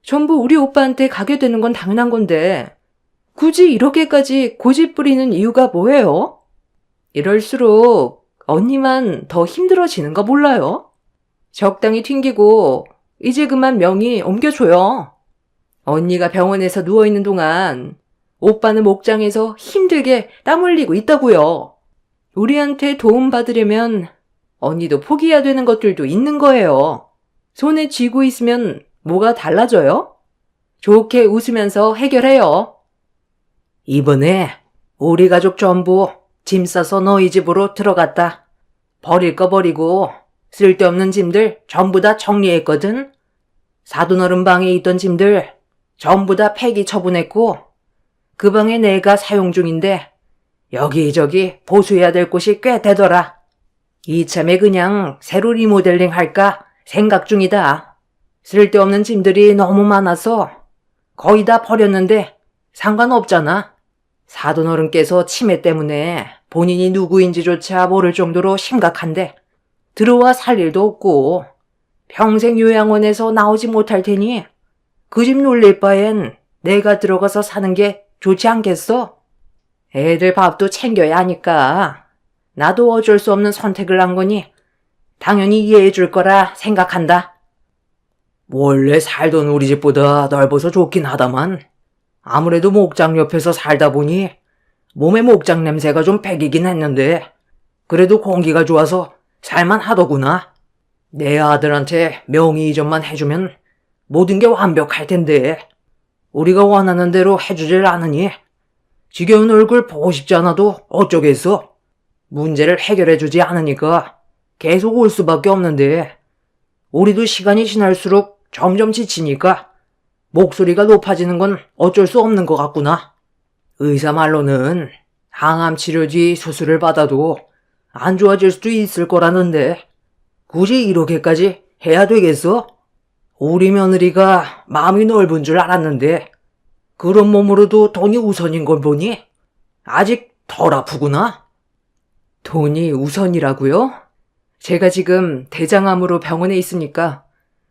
전부 우리 오빠한테 가게 되는 건 당연한 건데 굳이 이렇게까지 고집 부리는 이유가 뭐예요? 이럴수록 언니만 더 힘들어지는 거 몰라요? 적당히 튕기고 이제 그만 명의 옮겨줘요. 언니가 병원에서 누워있는 동안 오빠는 목장에서 힘들게 땀 흘리고 있다고요. 우리한테 도움 받으려면 언니도 포기해야 되는 것들도 있는 거예요. 손에 쥐고 있으면 뭐가 달라져요? 좋게 웃으면서 해결해요. 이번에 우리 가족 전부 짐 싸서 너희 집으로 들어갔다. 버릴 거 버리고 쓸데없는 짐들 전부 다 정리했거든. 사돈어른 방에 있던 짐들 전부 다 폐기 처분했고 그 방에 내가 사용 중인데 여기저기 보수해야 될 곳이 꽤 되더라. 이참에 그냥 새로 리모델링 할까 생각 중이다. 쓸데없는 짐들이 너무 많아서 거의 다 버렸는데 상관없잖아. 사돈어른께서 치매 때문에 본인이 누구인지조차 모를 정도로 심각한데 들어와 살 일도 없고 평생 요양원에서 나오지 못할 테니 그 집 놀릴 바엔 내가 들어가서 사는 게 좋지 않겠어? 애들 밥도 챙겨야 하니까 나도 어쩔 수 없는 선택을 한 거니 당연히 이해해 줄 거라 생각한다. 원래 살던 우리 집보다 넓어서 좋긴 하다만 아무래도 목장 옆에서 살다 보니 몸에 목장 냄새가 좀 배기긴 했는데 그래도 공기가 좋아서 살만 하더구나. 내 아들한테 명의 이전만 해주면 모든 게 완벽할 텐데 우리가 원하는 대로 해주질 않으니 지겨운 얼굴 보고 싶지 않아도 어쩌겠어. 문제를 해결해주지 않으니까 계속 올 수밖에 없는데 우리도 시간이 지날수록 점점 지치니까 목소리가 높아지는 건 어쩔 수 없는 것 같구나. 의사 말로는 항암 치료 뒤 수술을 받아도 안 좋아질 수도 있을 거라는데 굳이 이렇게까지 해야 되겠어? 우리 며느리가 마음이 넓은 줄 알았는데 그런 몸으로도 돈이 우선인 걸 보니 아직 덜 아프구나. 돈이 우선이라고요? 제가 지금 대장암으로 병원에 있으니까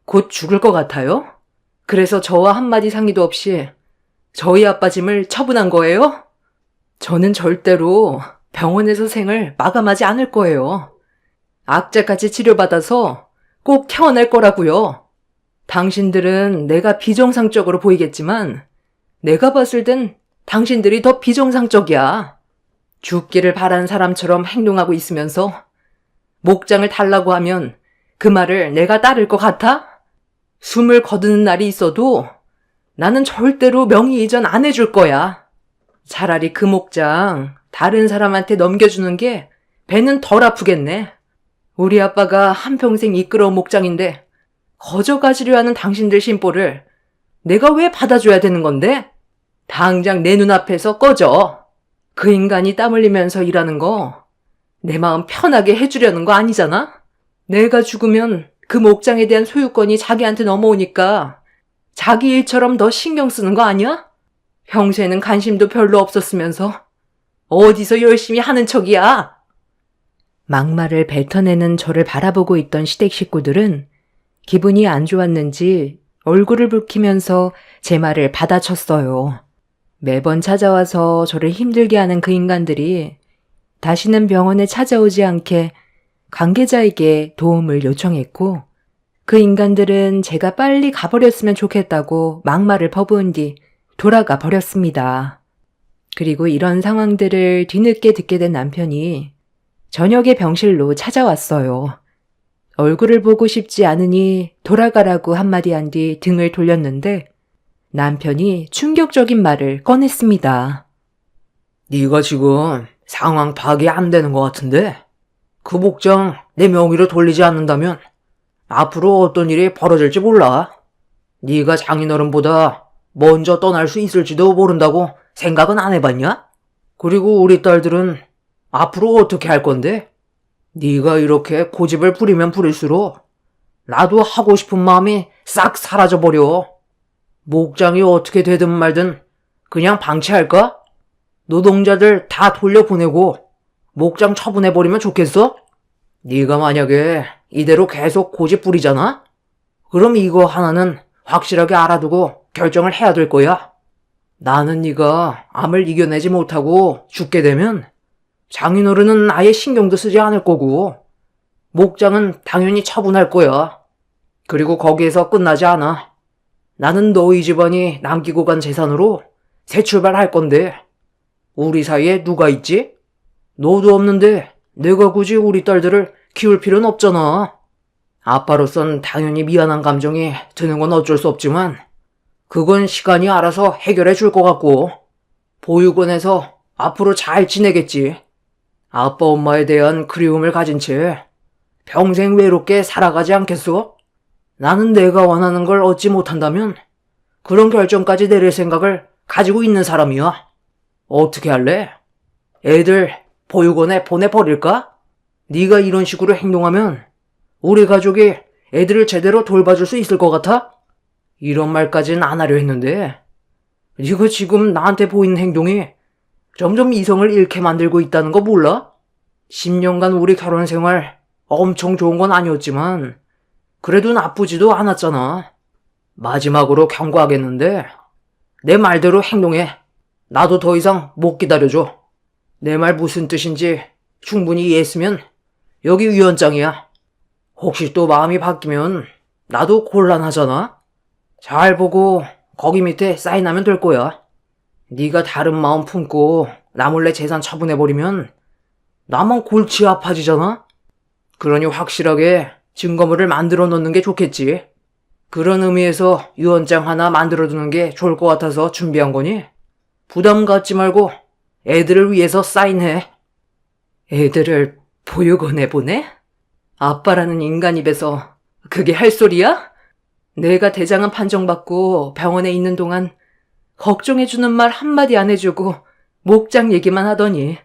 곧 죽을 것 같아요? 그래서 저와 한마디 상의도 없이 저희 아빠 짐을 처분한 거예요? 저는 절대로 병원에서 생을 마감하지 않을 거예요. 악재까지 치료받아서 꼭 태어날 거라고요. 당신들은 내가 비정상적으로 보이겠지만 내가 봤을 땐 당신들이 더 비정상적이야. 죽기를 바란 사람처럼 행동하고 있으면서 목장을 달라고 하면 그 말을 내가 따를 것 같아? 숨을 거두는 날이 있어도 나는 절대로 명의 이전 안 해줄 거야. 차라리 그 목장 다른 사람한테 넘겨주는 게 배는 덜 아프겠네. 우리 아빠가 한평생 이끌어온 목장인데 거저 가지려 하는 당신들 심보를 내가 왜 받아줘야 되는 건데? 당장 내 눈앞에서 꺼져. 그 인간이 땀 흘리면서 일하는 거 내 마음 편하게 해주려는 거 아니잖아? 내가 죽으면 그 목장에 대한 소유권이 자기한테 넘어오니까 자기 일처럼 더 신경 쓰는 거 아니야? 평소에는 관심도 별로 없었으면서 어디서 열심히 하는 척이야? 막말을 뱉어내는 저를 바라보고 있던 시댁 식구들은 기분이 안 좋았는지 얼굴을 붉히면서 제 말을 받아쳤어요. 매번 찾아와서 저를 힘들게 하는 그 인간들이 다시는 병원에 찾아오지 않게 관계자에게 도움을 요청했고 그 인간들은 제가 빨리 가버렸으면 좋겠다고 막말을 퍼부은 뒤 돌아가 버렸습니다. 그리고 이런 상황들을 뒤늦게 듣게 된 남편이 저녁에 병실로 찾아왔어요. 얼굴을 보고 싶지 않으니 돌아가라고 한마디 한 뒤 등을 돌렸는데 남편이 충격적인 말을 꺼냈습니다. 네가 지금 상황 파악이 안 되는 것 같은데 그 목장 내 명의로 돌리지 않는다면 앞으로 어떤 일이 벌어질지 몰라. 네가 장인어른보다 먼저 떠날 수 있을지도 모른다고 생각은 안 해봤냐? 그리고 우리 딸들은 앞으로 어떻게 할 건데? 네가 이렇게 고집을 부리면 부릴수록 나도 하고 싶은 마음이 싹 사라져버려. 목장이 어떻게 되든 말든 그냥 방치할까? 노동자들 다 돌려보내고 목장 처분해버리면 좋겠어? 네가 만약에 이대로 계속 고집 부리잖아? 그럼 이거 하나는 확실하게 알아두고 결정을 해야 될 거야. 나는 네가 암을 이겨내지 못하고 죽게 되면 장인어른은 아예 신경도 쓰지 않을 거고 목장은 당연히 처분할 거야. 그리고 거기에서 끝나지 않아. 나는 너희 집안이 남기고 간 재산으로 새 출발할 건데 우리 사이에 누가 있지? 너도 없는데 내가 굳이 우리 딸들을 키울 필요는 없잖아. 아빠로선 당연히 미안한 감정이 드는 건 어쩔 수 없지만 그건 시간이 알아서 해결해 줄 것 같고 보육원에서 앞으로 잘 지내겠지. 아빠 엄마에 대한 그리움을 가진 채 평생 외롭게 살아가지 않겠어? 나는 내가 원하는 걸 얻지 못한다면 그런 결정까지 내릴 생각을 가지고 있는 사람이야. 어떻게 할래? 애들 보육원에 보내버릴까? 네가 이런 식으로 행동하면 우리 가족이 애들을 제대로 돌봐줄 수 있을 것 같아? 이런 말까지는 안 하려 했는데 네가 지금 나한테 보이는 행동이 점점 이성을 잃게 만들고 있다는 거 몰라? 10년간 우리 결혼 생활 엄청 좋은 건 아니었지만 그래도 나쁘지도 않았잖아. 마지막으로 경고하겠는데 내 말대로 행동해. 나도 더 이상 못 기다려줘. 내 말 무슨 뜻인지 충분히 이해했으면 여기 위원장이야. 혹시 또 마음이 바뀌면 나도 곤란하잖아. 잘 보고 거기 밑에 사인하면 될 거야. 네가 다른 마음 품고 나 몰래 재산 처분해버리면 나만 골치 아파지잖아. 그러니 확실하게 증거물을 만들어 놓는 게 좋겠지. 그런 의미에서 유언장 하나 만들어 두는 게 좋을 것 같아서 준비한 거니 부담 갖지 말고 애들을 위해서 사인해. 애들을 보육원에 보내? 아빠라는 인간 입에서 그게 할 소리야? 내가 대장암 판정받고 병원에 있는 동안 걱정해주는 말 한마디 안 해주고 목장 얘기만 하더니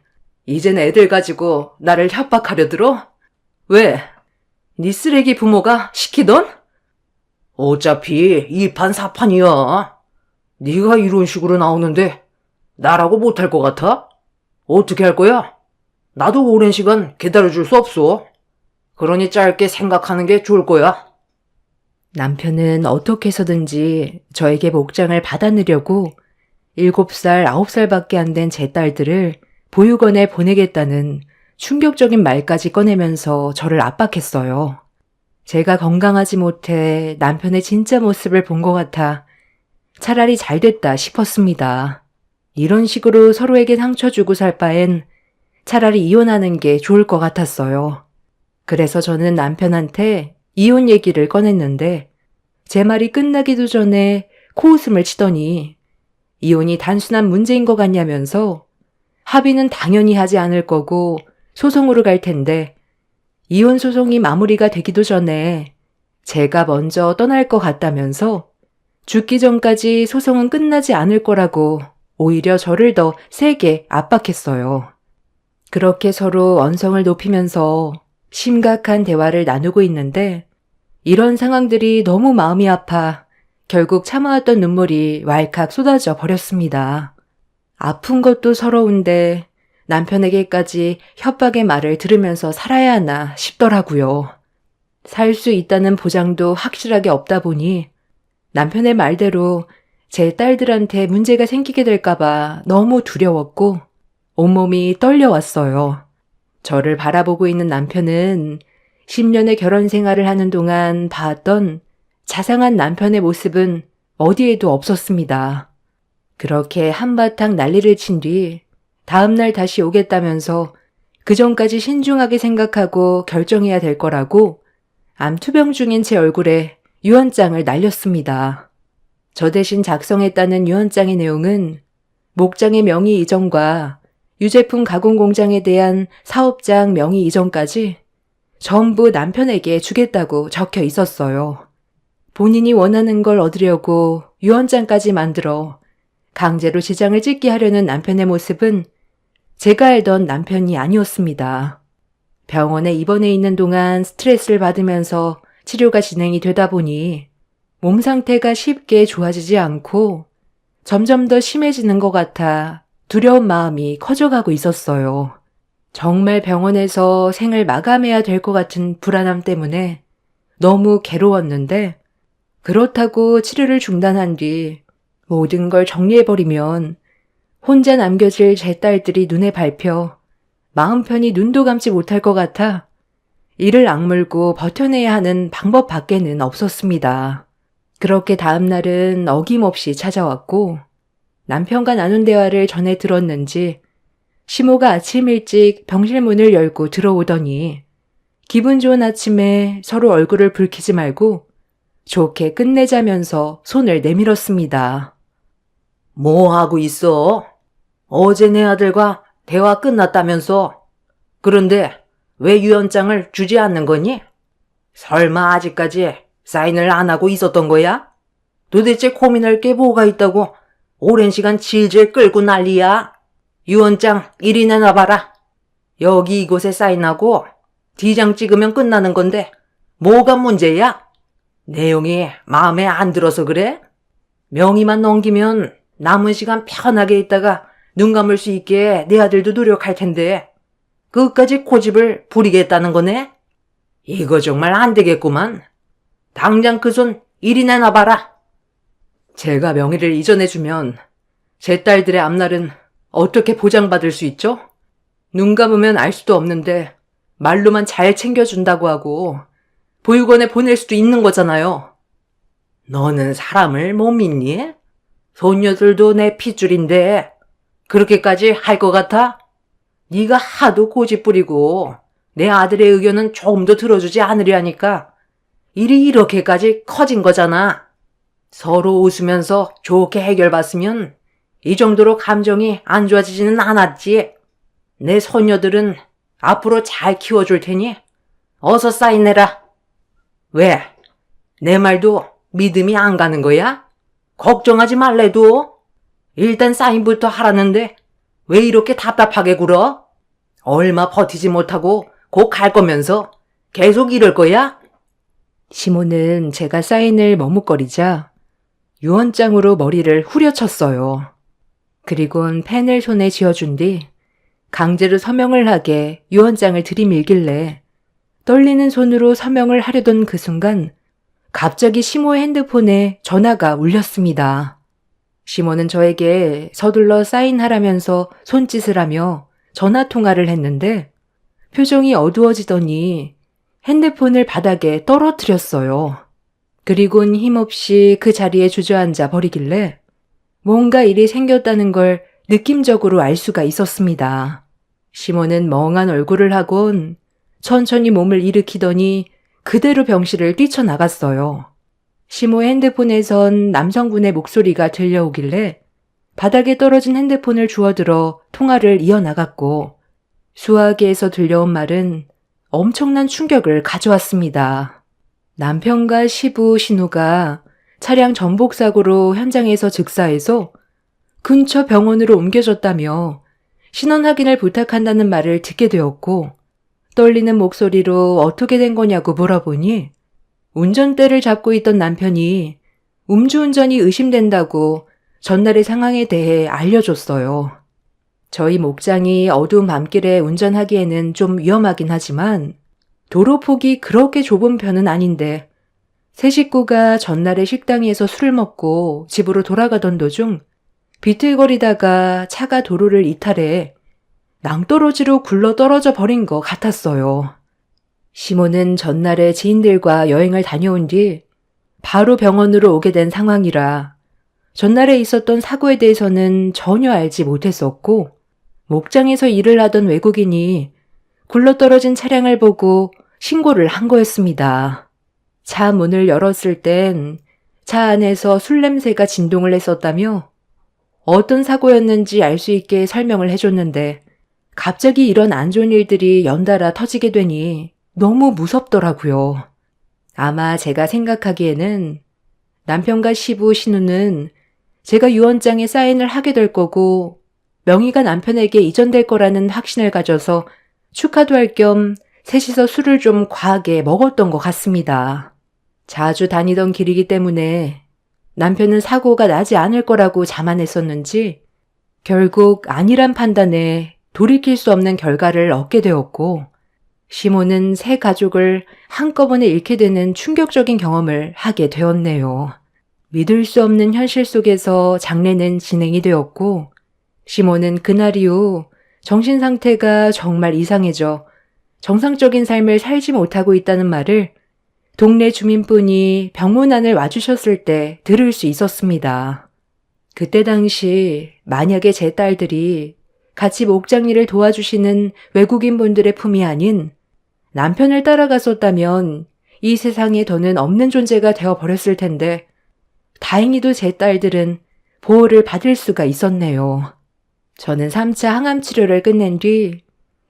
이젠 애들 가지고 나를 협박하려 들어? 왜? 네 쓰레기 부모가 시키던? 어차피 이판 사판이야. 네가 이런 식으로 나오는데 나라고 못할 것 같아? 어떻게 할 거야? 나도 오랜 시간 기다려줄 수 없어. 그러니 짧게 생각하는 게 좋을 거야. 남편은 어떻게 해서든지 저에게 목장을 받아내려고 7살, 9살밖에 안 된 제 딸들을 보육원에 보내겠다는 충격적인 말까지 꺼내면서 저를 압박했어요. 제가 건강하지 못해 남편의 진짜 모습을 본 것 같아 차라리 잘 됐다 싶었습니다. 이런 식으로 서로에게 상처 주고 살 바엔 차라리 이혼하는 게 좋을 것 같았어요. 그래서 저는 남편한테 이혼 얘기를 꺼냈는데 제 말이 끝나기도 전에 코웃음을 치더니 이혼이 단순한 문제인 것 같냐면서 합의는 당연히 하지 않을 거고 소송으로 갈 텐데 이혼 소송이 마무리가 되기도 전에 제가 먼저 떠날 것 같다면서 죽기 전까지 소송은 끝나지 않을 거라고 오히려 저를 더 세게 압박했어요. 그렇게 서로 언성을 높이면서 심각한 대화를 나누고 있는데 이런 상황들이 너무 마음이 아파 결국 참아왔던 눈물이 왈칵 쏟아져 버렸습니다. 아픈 것도 서러운데 남편에게까지 협박의 말을 들으면서 살아야 하나 싶더라고요. 살 수 있다는 보장도 확실하게 없다 보니 남편의 말대로 제 딸들한테 문제가 생기게 될까봐 너무 두려웠고 온몸이 떨려왔어요. 저를 바라보고 있는 남편은 10년의 결혼 생활을 하는 동안 봤던 자상한 남편의 모습은 어디에도 없었습니다. 그렇게 한바탕 난리를 친 뒤 다음날 다시 오겠다면서 그 전까지 신중하게 생각하고 결정해야 될 거라고 암투병 중인 제 얼굴에 유언장을 날렸습니다. 저 대신 작성했다는 유언장의 내용은 목장의 명의 이전과 유제품 가공 공장에 대한 사업장 명의 이전까지 전부 남편에게 주겠다고 적혀 있었어요. 본인이 원하는 걸 얻으려고 유언장까지 만들어 강제로 지장을 찍게 하려는 남편의 모습은 제가 알던 남편이 아니었습니다. 병원에 입원해 있는 동안 스트레스를 받으면서 치료가 진행이 되다 보니 몸 상태가 쉽게 좋아지지 않고 점점 더 심해지는 것 같아 두려운 마음이 커져가고 있었어요. 정말 병원에서 생을 마감해야 될 것 같은 불안함 때문에 너무 괴로웠는데 그렇다고 치료를 중단한 뒤 모든 걸 정리해버리면 혼자 남겨질 제 딸들이 눈에 밟혀 마음 편히 눈도 감지 못할 것 같아 이를 악물고 버텨내야 하는 방법 밖에는 없었습니다. 그렇게 다음 날은 어김없이 찾아왔고 남편과 나눈 대화를 전해 들었는지 시모가 아침 일찍 병실 문을 열고 들어오더니 기분 좋은 아침에 서로 얼굴을 붉히지 말고 좋게 끝내자면서 손을 내밀었습니다. 뭐 하고 있어? 어제 내 아들과 대화 끝났다면서? 그런데 왜 유언장을 주지 않는 거니? 설마 아직까지 사인을 안 하고 있었던 거야? 도대체 고민할 게 뭐가 있다고 오랜 시간 질질 끌고 난리야? 유언장 이리 내놔봐라. 여기 이곳에 사인하고 D장 찍으면 끝나는 건데 뭐가 문제야? 내용이 마음에 안 들어서 그래? 명의만 넘기면 남은 시간 편하게 있다가 눈 감을 수 있게 내 아들도 노력할 텐데 그것까지 고집을 부리겠다는 거네? 이거 정말 안 되겠구만. 당장 그 손 이리 내놔봐라. 제가 명의를 이전해주면 제 딸들의 앞날은 어떻게 보장받을 수 있죠? 눈 감으면 알 수도 없는데 말로만 잘 챙겨준다고 하고 보육원에 보낼 수도 있는 거잖아요. 너는 사람을 못 믿니? 손녀들도 내 핏줄인데 그렇게까지 할 것 같아? 네가 하도 고집 부리고 내 아들의 의견은 조금 더 들어주지 않으려니까 일이 이렇게까지 커진 거잖아. 서로 웃으면서 좋게 해결봤으면 이 정도로 감정이 안 좋아지지는 않았지. 내 손녀들은 앞으로 잘 키워줄 테니 어서 사인해라. 왜? 내 말도 믿음이 안 가는 거야? 걱정하지 말래도 일단 사인부터 하라는데 왜 이렇게 답답하게 굴어? 얼마 버티지 못하고 곧 갈 거면서 계속 이럴 거야? 시모는 제가 사인을 머뭇거리자 유언장으로 머리를 후려쳤어요. 그리곤 펜을 손에 쥐어준 뒤 강제로 서명을 하게 유언장을 들이밀길래 떨리는 손으로 서명을 하려던 그 순간 갑자기 시모의 핸드폰에 전화가 울렸습니다. 시모는 저에게 서둘러 사인하라면서 손짓을 하며 전화 통화를 했는데 표정이 어두워지더니 핸드폰을 바닥에 떨어뜨렸어요. 그리곤 힘없이 그 자리에 주저앉아 버리길래 뭔가 일이 생겼다는 걸 느낌적으로 알 수가 있었습니다. 시모는 멍한 얼굴을 하곤 천천히 몸을 일으키더니 그대로 병실을 뛰쳐나갔어요. 시모의 핸드폰에선 남성분의 목소리가 들려오길래 바닥에 떨어진 핸드폰을 주워들어 통화를 이어나갔고 수화기에서 들려온 말은 엄청난 충격을 가져왔습니다. 남편과 시부 신우가 차량 전복사고로 현장에서 즉사해서 근처 병원으로 옮겨졌다며 신원 확인을 부탁한다는 말을 듣게 되었고 떨리는 목소리로 어떻게 된 거냐고 물어보니 운전대를 잡고 있던 남편이 음주운전이 의심된다고 전날의 상황에 대해 알려줬어요. 저희 목장이 어두운 밤길에 운전하기에는 좀 위험하긴 하지만 도로폭이 그렇게 좁은 편은 아닌데 세 식구가 전날에 식당에서 술을 먹고 집으로 돌아가던 도중 비틀거리다가 차가 도로를 이탈해 낭떠러지로 굴러 떨어져 버린 것 같았어요. 시모는 전날에 지인들과 여행을 다녀온 뒤 바로 병원으로 오게 된 상황이라 전날에 있었던 사고에 대해서는 전혀 알지 못했었고 목장에서 일을 하던 외국인이 굴러떨어진 차량을 보고 신고를 한 거였습니다. 차 문을 열었을 땐 차 안에서 술 냄새가 진동을 했었다며 어떤 사고였는지 알 수 있게 설명을 해줬는데 갑자기 이런 안 좋은 일들이 연달아 터지게 되니 너무 무섭더라고요. 아마 제가 생각하기에는 남편과 시부 신우는 제가 유언장에 사인을 하게 될 거고 명의가 남편에게 이전될 거라는 확신을 가져서 축하도 할 겸 셋이서 술을 좀 과하게 먹었던 것 같습니다. 자주 다니던 길이기 때문에 남편은 사고가 나지 않을 거라고 자만했었는지 결국 아니란 판단에 돌이킬 수 없는 결과를 얻게 되었고 시모는 세 가족을 한꺼번에 잃게 되는 충격적인 경험을 하게 되었네요. 믿을 수 없는 현실 속에서 장례는 진행이 되었고 시모는 그날 이후 정신 상태가 정말 이상해져 정상적인 삶을 살지 못하고 있다는 말을 동네 주민분이 병문안을 와주셨을 때 들을 수 있었습니다. 그때 당시 만약에 제 딸들이 같이 목장 일을 도와주시는 외국인 분들의 품이 아닌 남편을 따라갔었다면 이 세상에 더는 없는 존재가 되어버렸을 텐데 다행히도 제 딸들은 보호를 받을 수가 있었네요. 저는 3차 항암 치료를 끝낸 뒤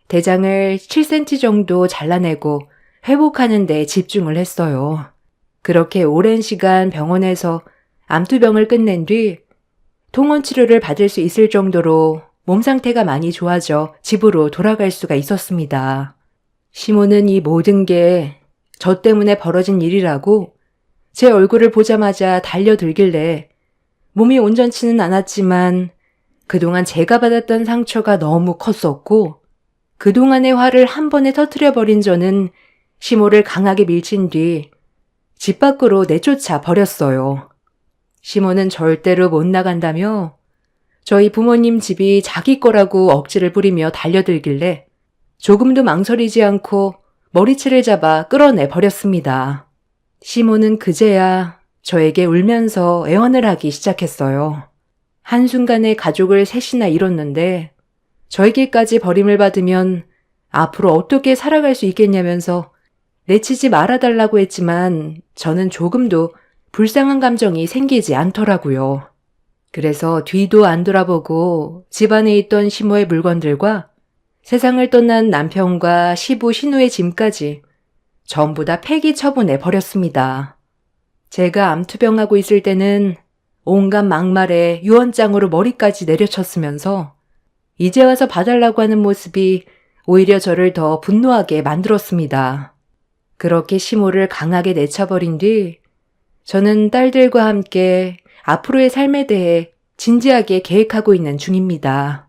대장을 7cm 정도 잘라내고 회복하는 데 집중을 했어요. 그렇게 오랜 시간 병원에서 암투병을 끝낸 뒤 통원 치료를 받을 수 있을 정도로 몸 상태가 많이 좋아져 집으로 돌아갈 수가 있었습니다. 시모는 이 모든 게 저 때문에 벌어진 일이라고 제 얼굴을 보자마자 달려들길래 몸이 온전치는 않았지만 그동안 제가 받았던 상처가 너무 컸었고 그동안의 화를 한 번에 터뜨려버린 저는 시모를 강하게 밀친 뒤 집 밖으로 내쫓아 버렸어요. 시모는 절대로 못 나간다며 저희 부모님 집이 자기 거라고 억지를 부리며 달려들길래 조금도 망설이지 않고 머리채를 잡아 끌어내 버렸습니다. 시모는 그제야 저에게 울면서 애원을 하기 시작했어요. 한순간에 가족을 셋이나 잃었는데 저에게까지 버림을 받으면 앞으로 어떻게 살아갈 수 있겠냐면서 내치지 말아달라고 했지만 저는 조금도 불쌍한 감정이 생기지 않더라고요. 그래서 뒤도 안 돌아보고 집안에 있던 시모의 물건들과 세상을 떠난 남편과 시부 신우의 짐까지 전부 다 폐기 처분해 버렸습니다. 제가 암투병하고 있을 때는 온갖 막말에 유언장으로 머리까지 내려쳤으면서 이제 와서 봐달라고 하는 모습이 오히려 저를 더 분노하게 만들었습니다. 그렇게 시모를 강하게 내쳐버린 뒤 저는 딸들과 함께 앞으로의 삶에 대해 진지하게 계획하고 있는 중입니다.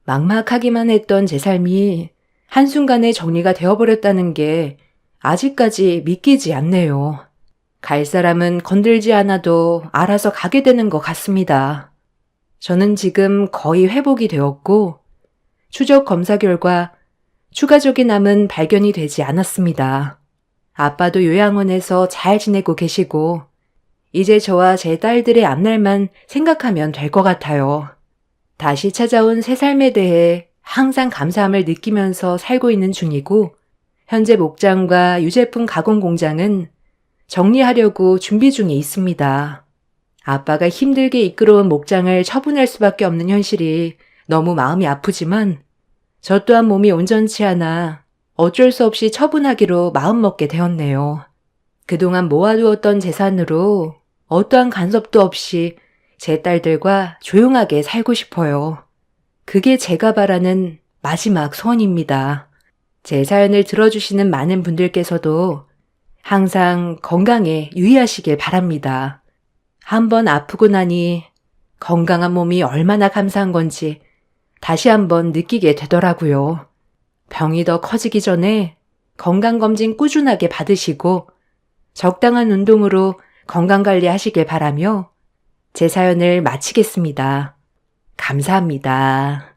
막막하기만 했던 제 삶이 한순간에 정리가 되어버렸다는 게 아직까지 믿기지 않네요. 갈 사람은 건들지 않아도 알아서 가게 되는 것 같습니다. 저는 지금 거의 회복이 되었고 추적 검사 결과 추가적인 암은 발견이 되지 않았습니다. 아빠도 요양원에서 잘 지내고 계시고 이제 저와 제 딸들의 앞날만 생각하면 될 것 같아요. 다시 찾아온 새 삶에 대해 항상 감사함을 느끼면서 살고 있는 중이고 현재 목장과 유제품 가공 공장은 정리하려고 준비 중에 있습니다. 아빠가 힘들게 이끌어온 목장을 처분할 수밖에 없는 현실이 너무 마음이 아프지만 저 또한 몸이 온전치 않아 어쩔 수 없이 처분하기로 마음먹게 되었네요. 그동안 모아두었던 재산으로 어떠한 간섭도 없이 제 딸들과 조용하게 살고 싶어요. 그게 제가 바라는 마지막 소원입니다. 제 사연을 들어주시는 많은 분들께서도 항상 건강에 유의하시길 바랍니다. 한번 아프고 나니 건강한 몸이 얼마나 감사한 건지 다시 한번 느끼게 되더라고요. 병이 더 커지기 전에 건강검진 꾸준하게 받으시고 적당한 운동으로 건강관리 하시길 바라며 제 사연을 마치겠습니다. 감사합니다.